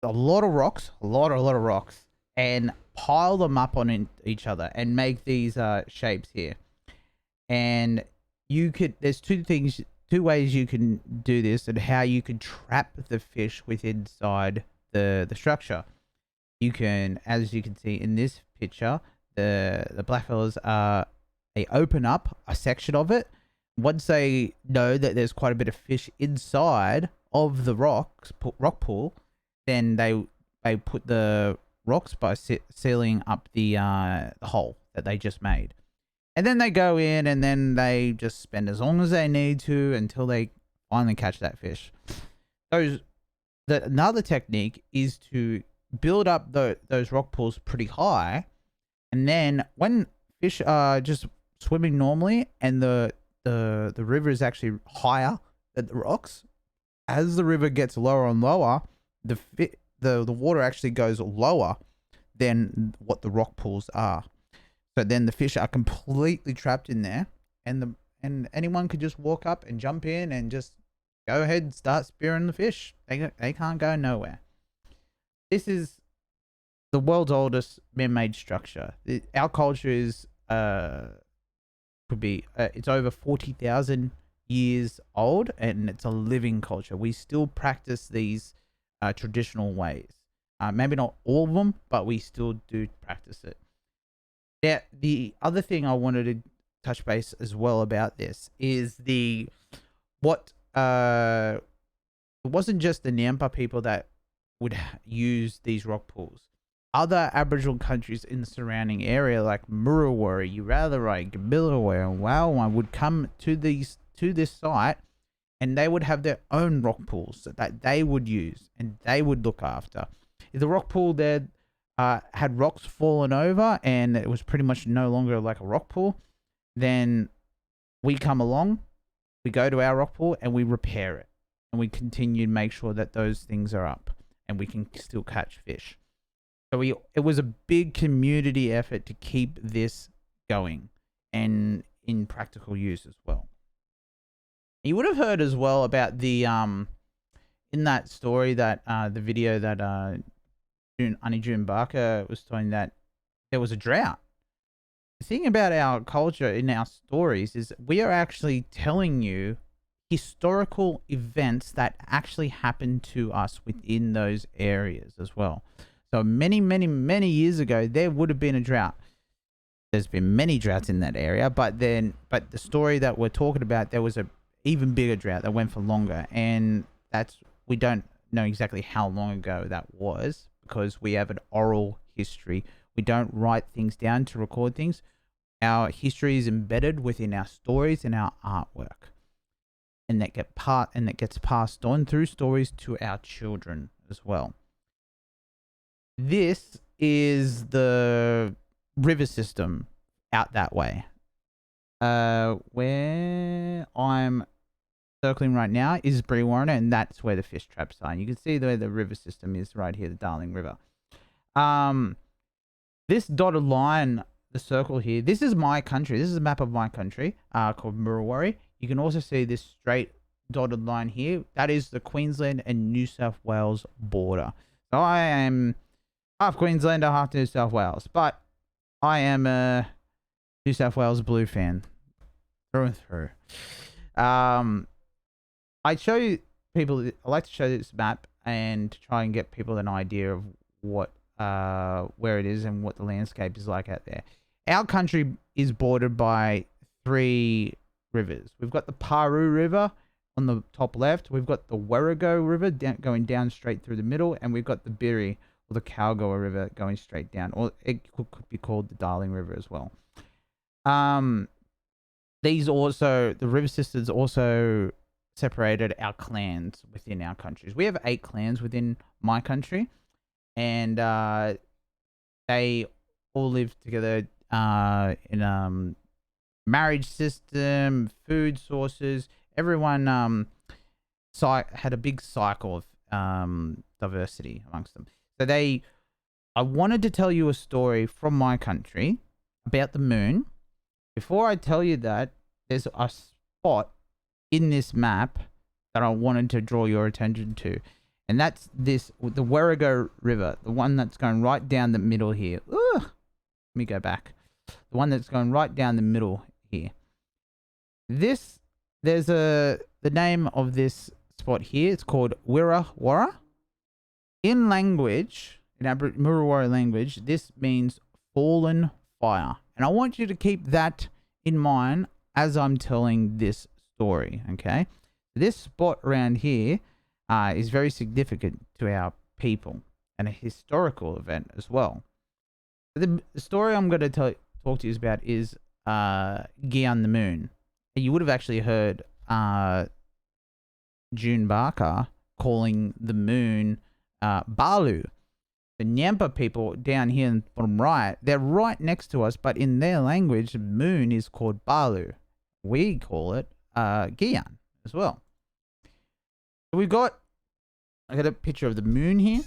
lot of rocks, a lot of rocks, and pile them up on each other and make these shapes here, and there's two ways you can do this, and how you can trap the fish within inside the structure. You can, as you can see in this picture, the blackfellas they open up a section of it. Once they know that there's quite a bit of fish inside of the rock pool, then they put the rocks by sealing up the hole that they just made. And then they go in and then they just spend as long as they need to until they finally catch that fish. Another technique is to build up those rock pools pretty high, and then when fish are just swimming normally and the river is actually higher than the rocks, as the river gets lower and lower, the water actually goes lower than what the rock pools are. So then the fish are completely trapped in there, and anyone could just walk up and jump in and just go ahead and start spearing the fish. They can't go nowhere. This is the world's oldest man-made structure. Our culture is it's over 40,000 years old, and it's a living culture. We still practice these traditional ways. Maybe not all of them, but we still do practice it. Now, the other thing I wanted to touch base as well about this is it wasn't just the Nampa people that would use these rock pools. Other Aboriginal countries in the surrounding area, like Murruwarra, Urallarai, Galarrwuv, and Wailwan, would come to this site, and they would have their own rock pools that they would use and they would look after. If the rock pool there had rocks fallen over and it was pretty much no longer like a rock pool, then we come along, we go to our rock pool and we repair it, and we continue to make sure that those things are up and we can still catch fish. So it was a big community effort to keep this going and in practical use as well. You would have heard as well about the in that story that the video that June Barker was telling, that there was a drought. The thing about our culture in our stories is we are actually telling you historical events that actually happened to us within those areas as well. So many years ago, there would have been a drought. There's been many droughts in that area, but the story that we're talking about, there was a even bigger drought that went for longer, and we don't know exactly how long ago that was, because we have an oral history. We don't write things down to record things. Our history is embedded within our stories and our artwork, and that gets passed on through stories to our children as well. This is the river system out that way. Where I'm circling right now is Brewarrina, and that's where the fish traps are. And you can see where the river system is right here, the Darling River. This dotted line, the circle here, this is my country. This is a map of my country called Murruwarra. You can also see this straight dotted line here. That is the Queensland and New South Wales border. So I am half Queenslander, half New South Wales, but I am a New South Wales Blue fan through and through. I show you people. I like to show this map and to try and get people an idea of what where it is and what the landscape is like out there. Our country is bordered by 3 rivers. We've got the Paru River on the top left. We've got the Warrego River going down straight through the middle, and we've got the Biri or the Kalgoa River going straight down, or it could be called the Darling River as well. These also, the river systems also separated our clans within our countries. We have 8 clans within my country, and they all live together in marriage system, food sources. Everyone had a big cycle of diversity amongst them. So I wanted to tell you a story from my country about the moon. Before I tell you that, there's a spot in this map that I wanted to draw your attention to. And that's the Warrego River, the one that's going right down the middle here. Ugh. Let me go back. The one that's going right down the middle here. The name of this spot here, it's called Wirrawurra. In language, in Aboriginal language, this means fallen fire. And I want you to keep that in mind as I'm telling this story, okay? This spot around here is very significant to our people and a historical event as well. The story I'm going to talk to you about is Gian the Moon. You would have actually heard June Barker calling the moon Balu. The Nyampa people down here in the bottom right, they're right next to us, but in their language, the moon is called Balu. We call it Gian as well. So I got a picture of the moon here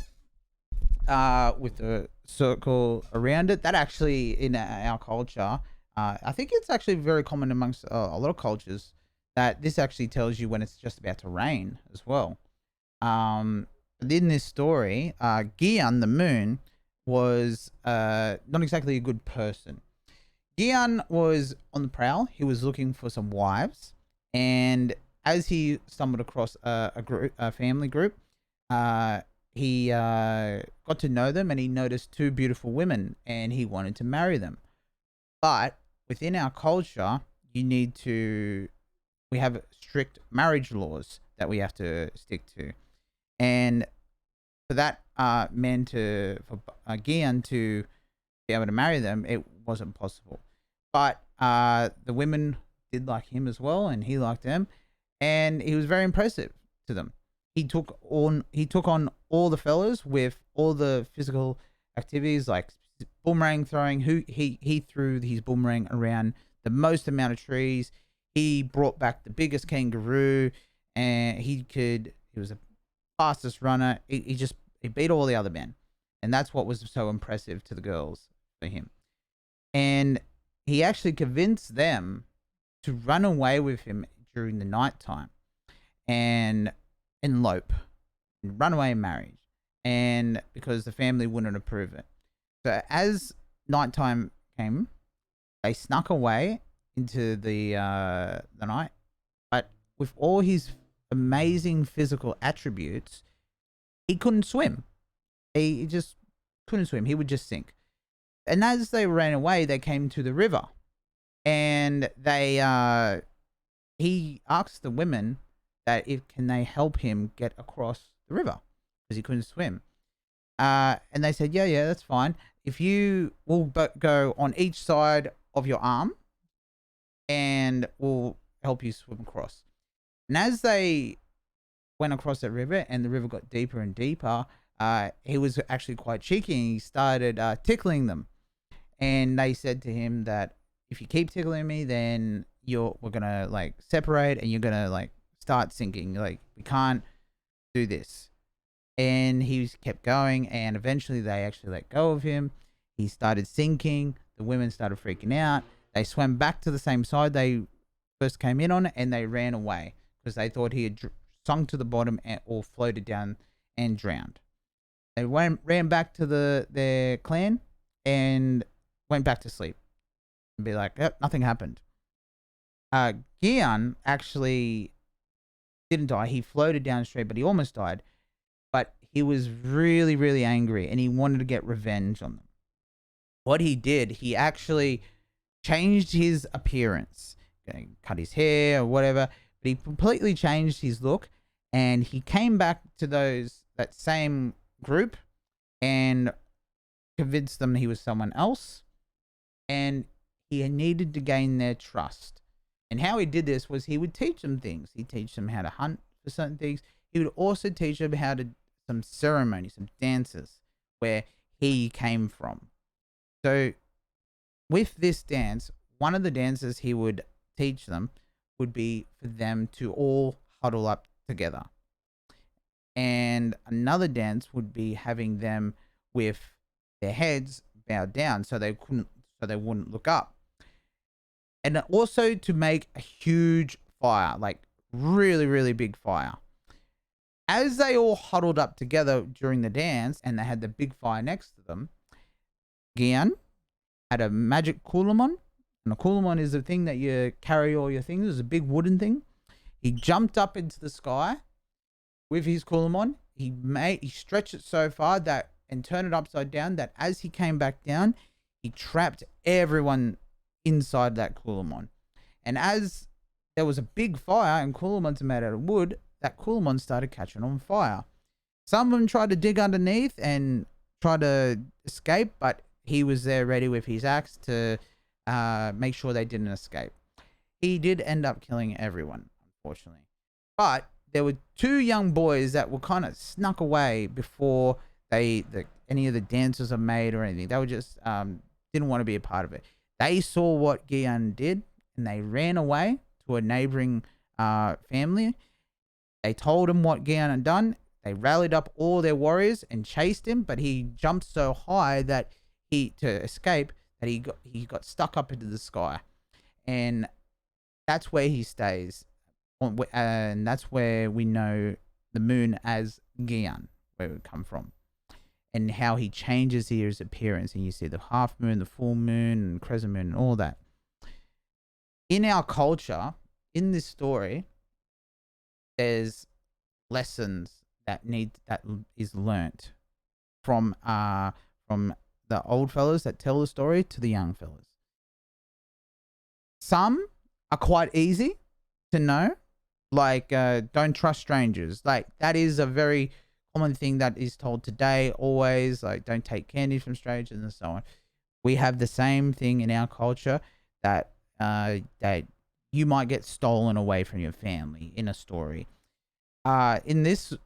with a circle around it. That actually, in our culture, I think it's actually very common amongst a lot of cultures that this actually tells you when it's just about to rain as well. In this story, Gian the moon was not exactly a good person. Gian was on the prowl. He was looking for some wives, and as he stumbled across a family group, he got to know them, and he noticed 2 beautiful women, and he wanted to marry them. But within our culture, we have strict marriage laws that we have to stick to. And for that for Gian to be able to marry them, it wasn't possible. But the women did like him as well, and he liked them, and he was very impressive to them. He took on all the fellas with all the physical activities like boomerang throwing. He threw his boomerang around the most amount of trees. He brought back the biggest kangaroo, and he was the fastest runner. He beat all the other men, and that's what was so impressive to the girls for him. And he actually convinced them to run away with him during the nighttime and elope, and run away in marriage, and because the family wouldn't approve it. So as nighttime came, they snuck away into the night, but with all his amazing physical attributes, he couldn't swim. He just couldn't swim. He would just sink. And as they ran away, they came to the river, and he asked the women that can they help him get across the river because he couldn't swim. And they said, yeah, that's fine. If you will go on each side of your arm, and we'll help you swim across. And as they went across that river, and the river got deeper and deeper, he was actually quite cheeky, and he started tickling them. And they said to him that if you keep tickling me, then we're gonna like separate, and you're gonna like start sinking. Like, we can't do this. And he kept going, and eventually they actually let go of him. He started sinking. The women started freaking out. They swam back to the same side they first came in on, and they ran away because they thought he had sunk to the bottom or floated down and drowned. They ran back to their clan and went back to sleep and be like, yep, nothing happened. Gian actually didn't die. He floated down the street, but he almost died. But he was really, really angry, and he wanted to get revenge on them. What he did, he actually changed his appearance, cut his hair or whatever, but he completely changed his look, and he came back to that same group and convinced them he was someone else, and he needed to gain their trust. And how he did this was he would teach them things. He'd teach them how to hunt for certain things. He would also teach them how to some ceremonies, some dances where he came from. So with this dance, one of the dances he would teach them would be for them to all huddle up together. And another dance would be having them with their heads bowed down so they wouldn't look up. And also to make a huge fire, like really, really big fire. As they all huddled up together during the dance and they had the big fire next to them, Gian had a magic kulamon. And a kulamon is the thing that you carry all your things. It's a big wooden thing. He jumped up into the sky with his kulamon. He stretched it so far that and turned it upside down that as he came back down, he trapped everyone inside that kulamon. And as there was a big fire and kulamons are made out of wood, that kulamon started catching on fire. Some of them tried to dig underneath and try to escape, but he was there ready with his axe to make sure they didn't escape. He did end up killing everyone, unfortunately. But there were two young boys that were kind of snuck away before any of the dances are made or anything. They were just didn't want to be a part of it. They saw what Gian did and they ran away to a neighboring family. They told him what Gian had done. They rallied up all their warriors and chased him, but he jumped so high that to escape that he got stuck up into the sky, and that's where he stays. And that's where we know the moon as Gian, where it would come from, and how he changes his appearance. And you see the half moon, the full moon, and crescent moon, and all that. In our culture, in this story, there's lessons that is learnt from the old fellas that tell the story to the young fellas. Some are quite easy to know, like don't trust strangers. Like that is a very common thing that is told today, always, like don't take candy from strangers and so on. We have the same thing in our culture that you might get stolen away from your family in a story. In this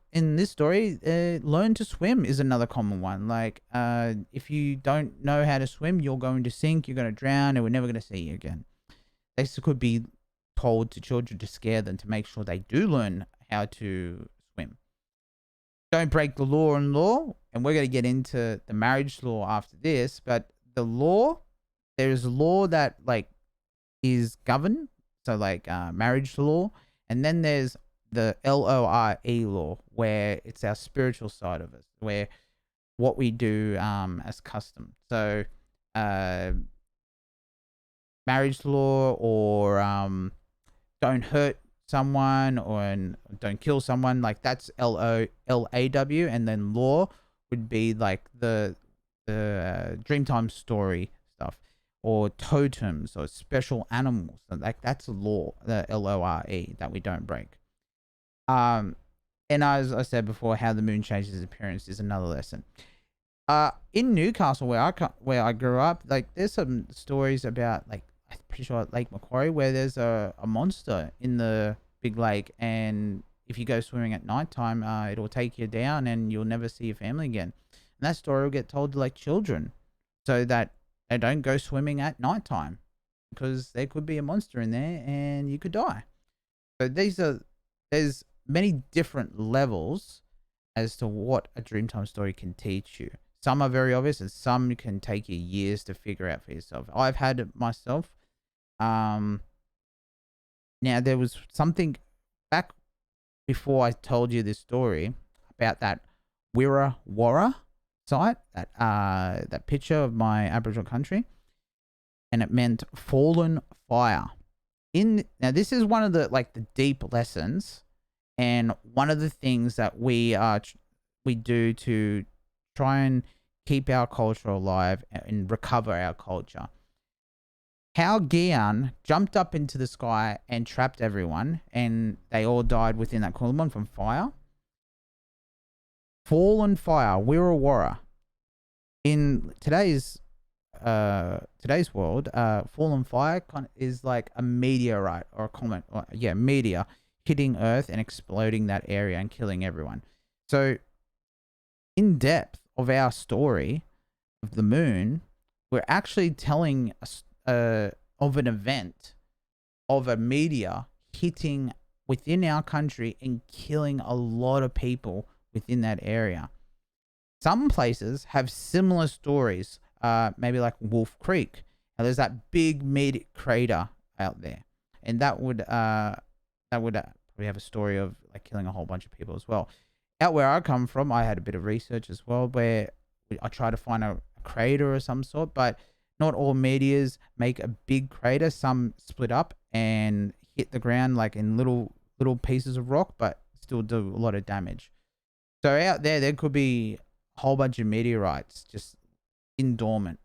story, learn to swim is another common one. Like, if you don't know how to swim, you're going to sink, you're going to drown, and we're never going to see you again. This could be told to children to scare them, to make sure they do learn how to swim. Don't break the law and law, and we're going to get into the marriage law after this, but the law, there's law that, like, is governed, so, like, marriage law, and then there's the LORE law, where it's our spiritual side of us, where what we do as custom. So marriage law, or don't hurt someone, or don't kill someone, like that's LAW. And then law would be like the dreamtime story stuff, or totems, or special animals. Like that's a law, the LORE, that we don't break. And as I said before, how the moon changes its appearance is another lesson. In Newcastle, where I grew up, like there's some stories about, like, I'm pretty sure at Lake Macquarie, where there's a monster in the big lake, and if you go swimming at nighttime, it'll take you down, and you'll never see your family again. And that story will get told to like children, so that they don't go swimming at nighttime, because there could be a monster in there, and you could die. So there's many different levels as to what a Dreamtime story can teach you. Some are very obvious, and some can take you years to figure out for yourself. I've had it myself. Now there was something back before I told you this story about that Wirrawurra site, that picture of my Aboriginal country, and it meant fallen fire. Now this is one of the deep lessons. And one of the things that we do to try and keep our culture alive and recover our culture. How Gian jumped up into the sky and trapped everyone, and they all died within that Kulabon from fire. Fallen fire, Wirrawara. In today's world, fallen fire is like a meteorite or a comet, or meteor hitting Earth and exploding that area and killing everyone. So, in depth of our story of the moon, we're actually telling of an event of a meteor hitting within our country and killing a lot of people within that area. Some places have similar stories, maybe like Wolf Creek. Now, there's that big meteor crater out there, and that would probably have a story of like killing a whole bunch of people as well. Out where I come from, I had a bit of research as well, where I try to find a crater of some sort, but not all meteors make a big crater. Some split up and hit the ground like in little pieces of rock, but still do a lot of damage. So out there could be a whole bunch of meteorites just in dormant,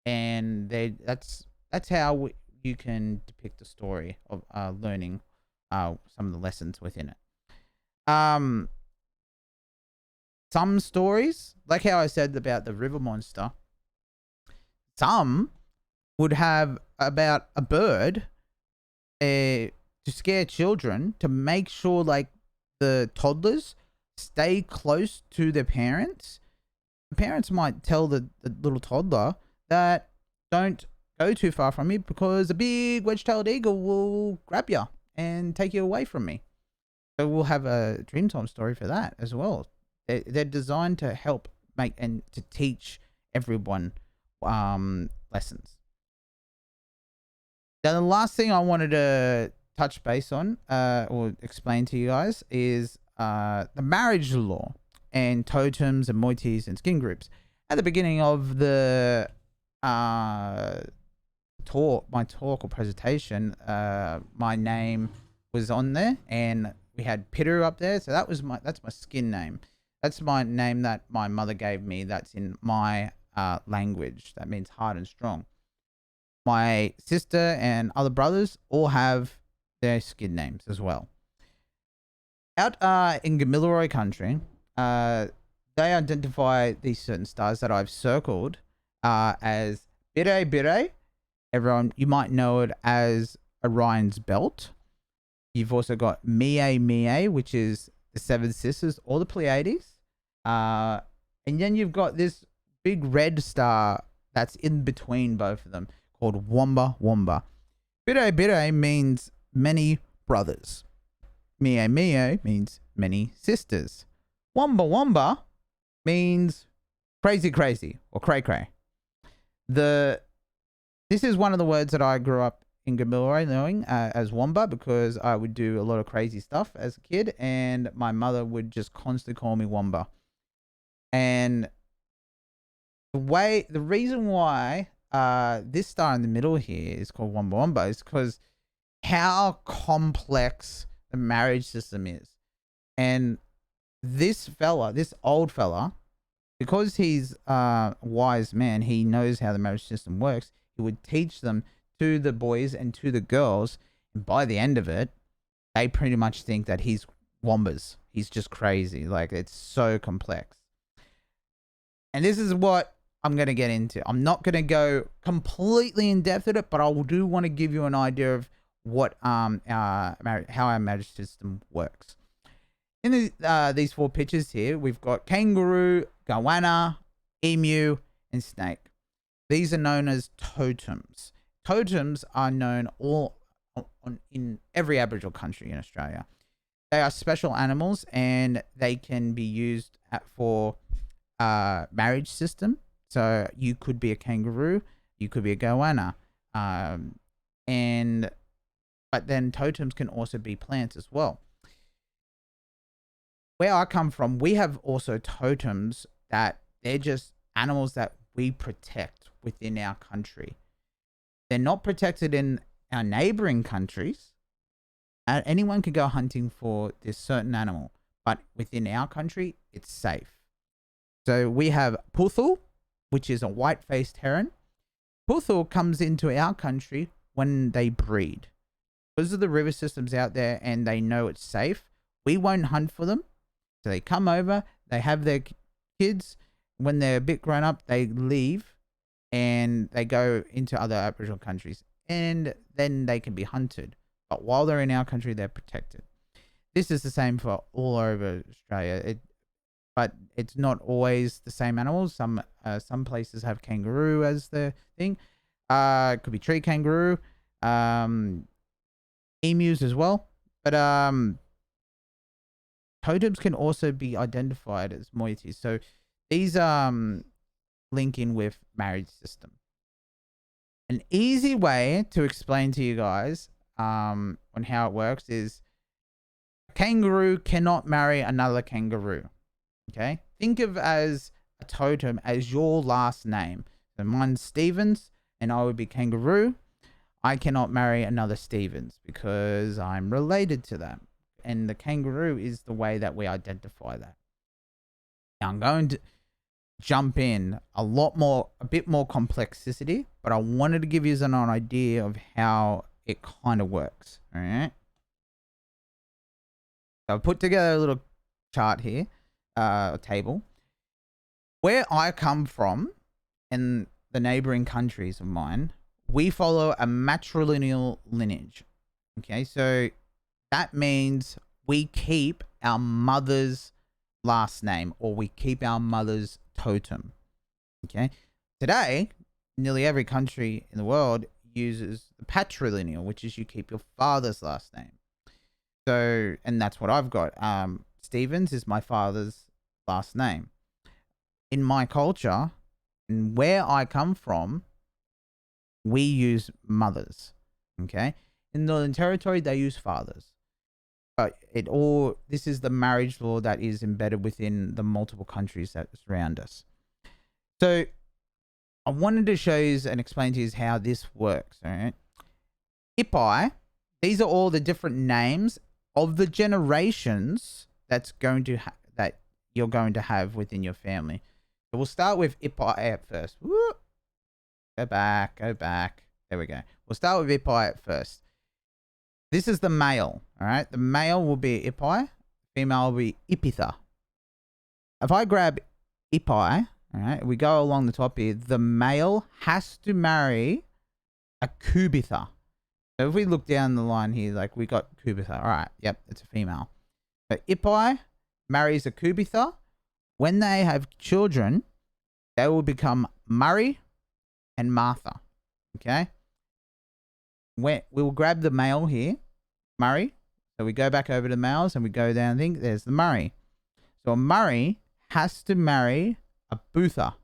and that's how you can depict the story of learning some of the lessons within it. Some stories, like how I said about the river monster, some would have about a bird to scare children, to make sure like the toddlers stay close to their parents. The parents might tell the little toddler that don't go too far from me because a big wedge-tailed eagle will grab you and take you away from me. So we'll have a Dreamtime story for that as well. They're designed to help make and to teach everyone lessons. Now, the last thing I wanted to touch base on or explain to you guys is the marriage law and totems and moieties and skin groups. At the beginning of the my talk or presentation, my name was on there, and we had Pitter up there, so that's my skin name. That's my name that my mother gave me. That's in my language. That means hard and strong. My sister and other brothers all have their skin names as well. Out in Galarrwuv country, they identify these certain stars that I've circled as Bire Bire. Everyone, you might know it as Orion's belt. You've also got Mie Mie, which is the Seven Sisters or the Pleiades. And then you've got this big red star that's in between both of them called Wamba Wamba. Bire Bire means many brothers. Mie Mie means many sisters. Wamba Wamba means crazy crazy or cray cray. This is one of the words that I grew up in Galarrwuv knowing as Wamba, because I would do a lot of crazy stuff as a kid, and my mother would just constantly call me Wamba. And the reason why this star in the middle here is called Wamba Wamba is because how complex the marriage system is. And this old fella, because he's a wise man, he knows how the marriage system works. He would teach them to the boys and to the girls. And by the end of it, they pretty much think that he's Wombas. He's just crazy. Like, it's so complex. And this is what I'm going to get into. I'm not going to go completely in depth at it, but I do want to give you an idea of what how our marriage system works. In these four pictures here, we've got kangaroo, goanna, emu, and snake. These are known as totems. Totems are known in every Aboriginal country in Australia. They are special animals, and they can be used for marriage system. So you could be a kangaroo, you could be a goanna, but then totems can also be plants as well. Where I come from, we have also totems that they're just animals that we protect within our country. They're not protected in our neighboring countries, Anyone can go hunting for this certain animal, but within our country, it's safe. So we have puthul, which is a white-faced heron. Puthul comes into our country when they breed. Because of the river systems out there and they know it's safe, we won't hunt for them. So they come over, they have their kids. When they're a bit grown up, they leave and they go into other Aboriginal countries. And then they can be hunted. But while they're in our country, they're protected. This is the same for all over Australia. But it's not always the same animals. Some places have kangaroo as the thing. It could be tree kangaroo, emus as well. But totems can also be identified as moieties. So these link in with marriage system. An easy way to explain to you guys on how it works is a kangaroo cannot marry another kangaroo. Okay, think of as a totem as your last name. So mine's Stevens, and I would be kangaroo. I cannot marry another Stevens because I'm related to them, and the kangaroo is the way that we identify that. Now I'm going to jump in a bit more complexity, but I wanted to give you an idea of how it kind of works. All right. So I've put together a little chart here. A table. Where I come from and the neighboring countries of mine, we follow a matrilineal lineage. Okay, so that means we keep our mother's last name, or we keep our mother's totem. Okay, today nearly every country in the world uses the patrilineal, which is you keep your father's last name. So, and that's what I've got. Stevens is my father's last name. In my culture and where I come from, we use mothers. Okay. In Northern Territory, they use fathers. But this is the marriage law that is embedded within the multiple countries that surround us. So I wanted to show you and explain to you how this works. All right. Ipai, these are all the different names of the generations that you're going to have within your family. So we'll start with Ipai at first. Woo! Go back. There we go. We'll start with Ipai at first. This is the male, all right? The male will be Ipai. Female will be Ipitha. If I grab Ipai, all right, we go along the top here, the male has to marry a Kubitha. So if we look down the line here, like we got Kubitha. All right, yep, it's a female. So Ipai marries a Kubitha. When they have children, they will become Murray and Martha. Okay? We will grab the male here, Murray. So we go back over to the males and we go down, there's the Murray. So a Murray has to marry a Butha.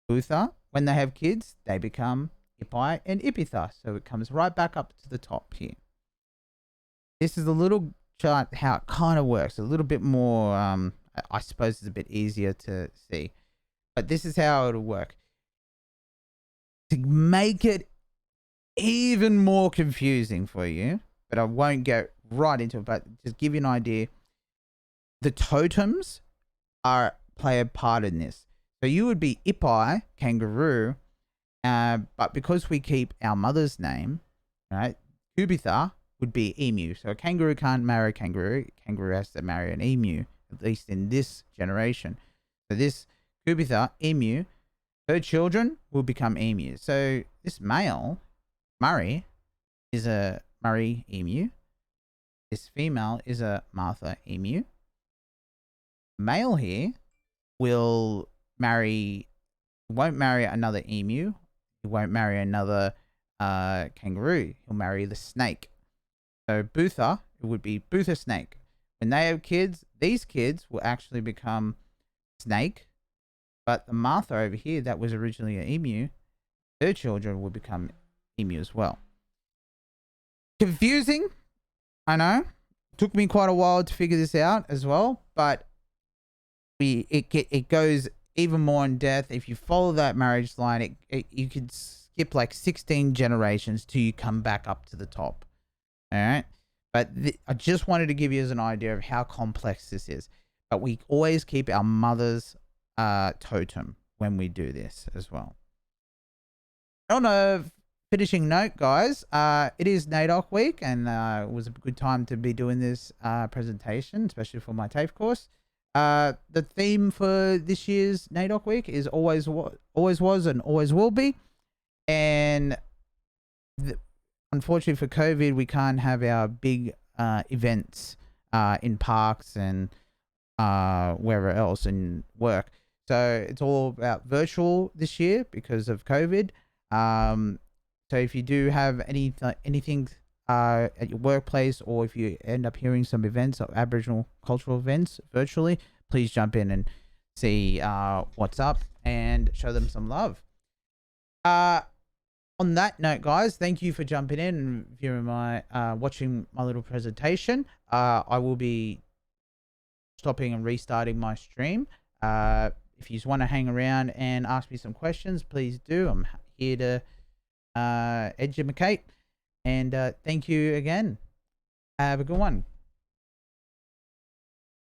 Butha, when they have kids, they become Ipai and Ipitha. So it comes right back up to the top here. This is a little chart how it kind of works. A little bit more, I suppose it's a bit easier to see. But this is how it'll work. To make it even more confusing for you, but I won't go right into it, but just give you an idea. The totems play a part in this. So you would be Ipai, kangaroo, but because we keep our mother's name, right, Kubitha would be emu. So a kangaroo can't marry a kangaroo. Kangaroo has to marry an emu, at least in this generation. So this Kubitha, emu, her children will become emus. So this male, Murray, is a Murray emu. This female is a Martha emu. Male here won't marry another emu. He won't marry another kangaroo. He'll marry the snake. So Butha, it would be Butha snake. When they have kids, these kids will actually become snake. But the Martha over here, that was originally an emu, her children will become emu as well. Confusing, I know. Took me quite a while to figure this out as well, but it goes even more in depth. If you follow that marriage line, you could skip like 16 generations till you come back up to the top. All right, But I just wanted to give you an idea of how complex this is. But we always keep our mother's totem when we do this as well. On a finishing note, guys, it is NAIDOC week, and it was a good time to be doing this presentation, especially for my TAFE course. The theme for this year's NAIDOC week is always was and always will be. And unfortunately for COVID, we can't have our big events in parks and wherever else in work. So it's all about virtual this year because of COVID. So if you do have anything at your workplace, or if you end up hearing some events of Aboriginal cultural events virtually, please jump in and see what's up and show them some love. On that note, guys, thank you for jumping in and viewing my watching my little presentation. I will be stopping and restarting my stream. If you just want to hang around and ask me some questions, please do. I'm here to educate. And thank you again. Have a good one.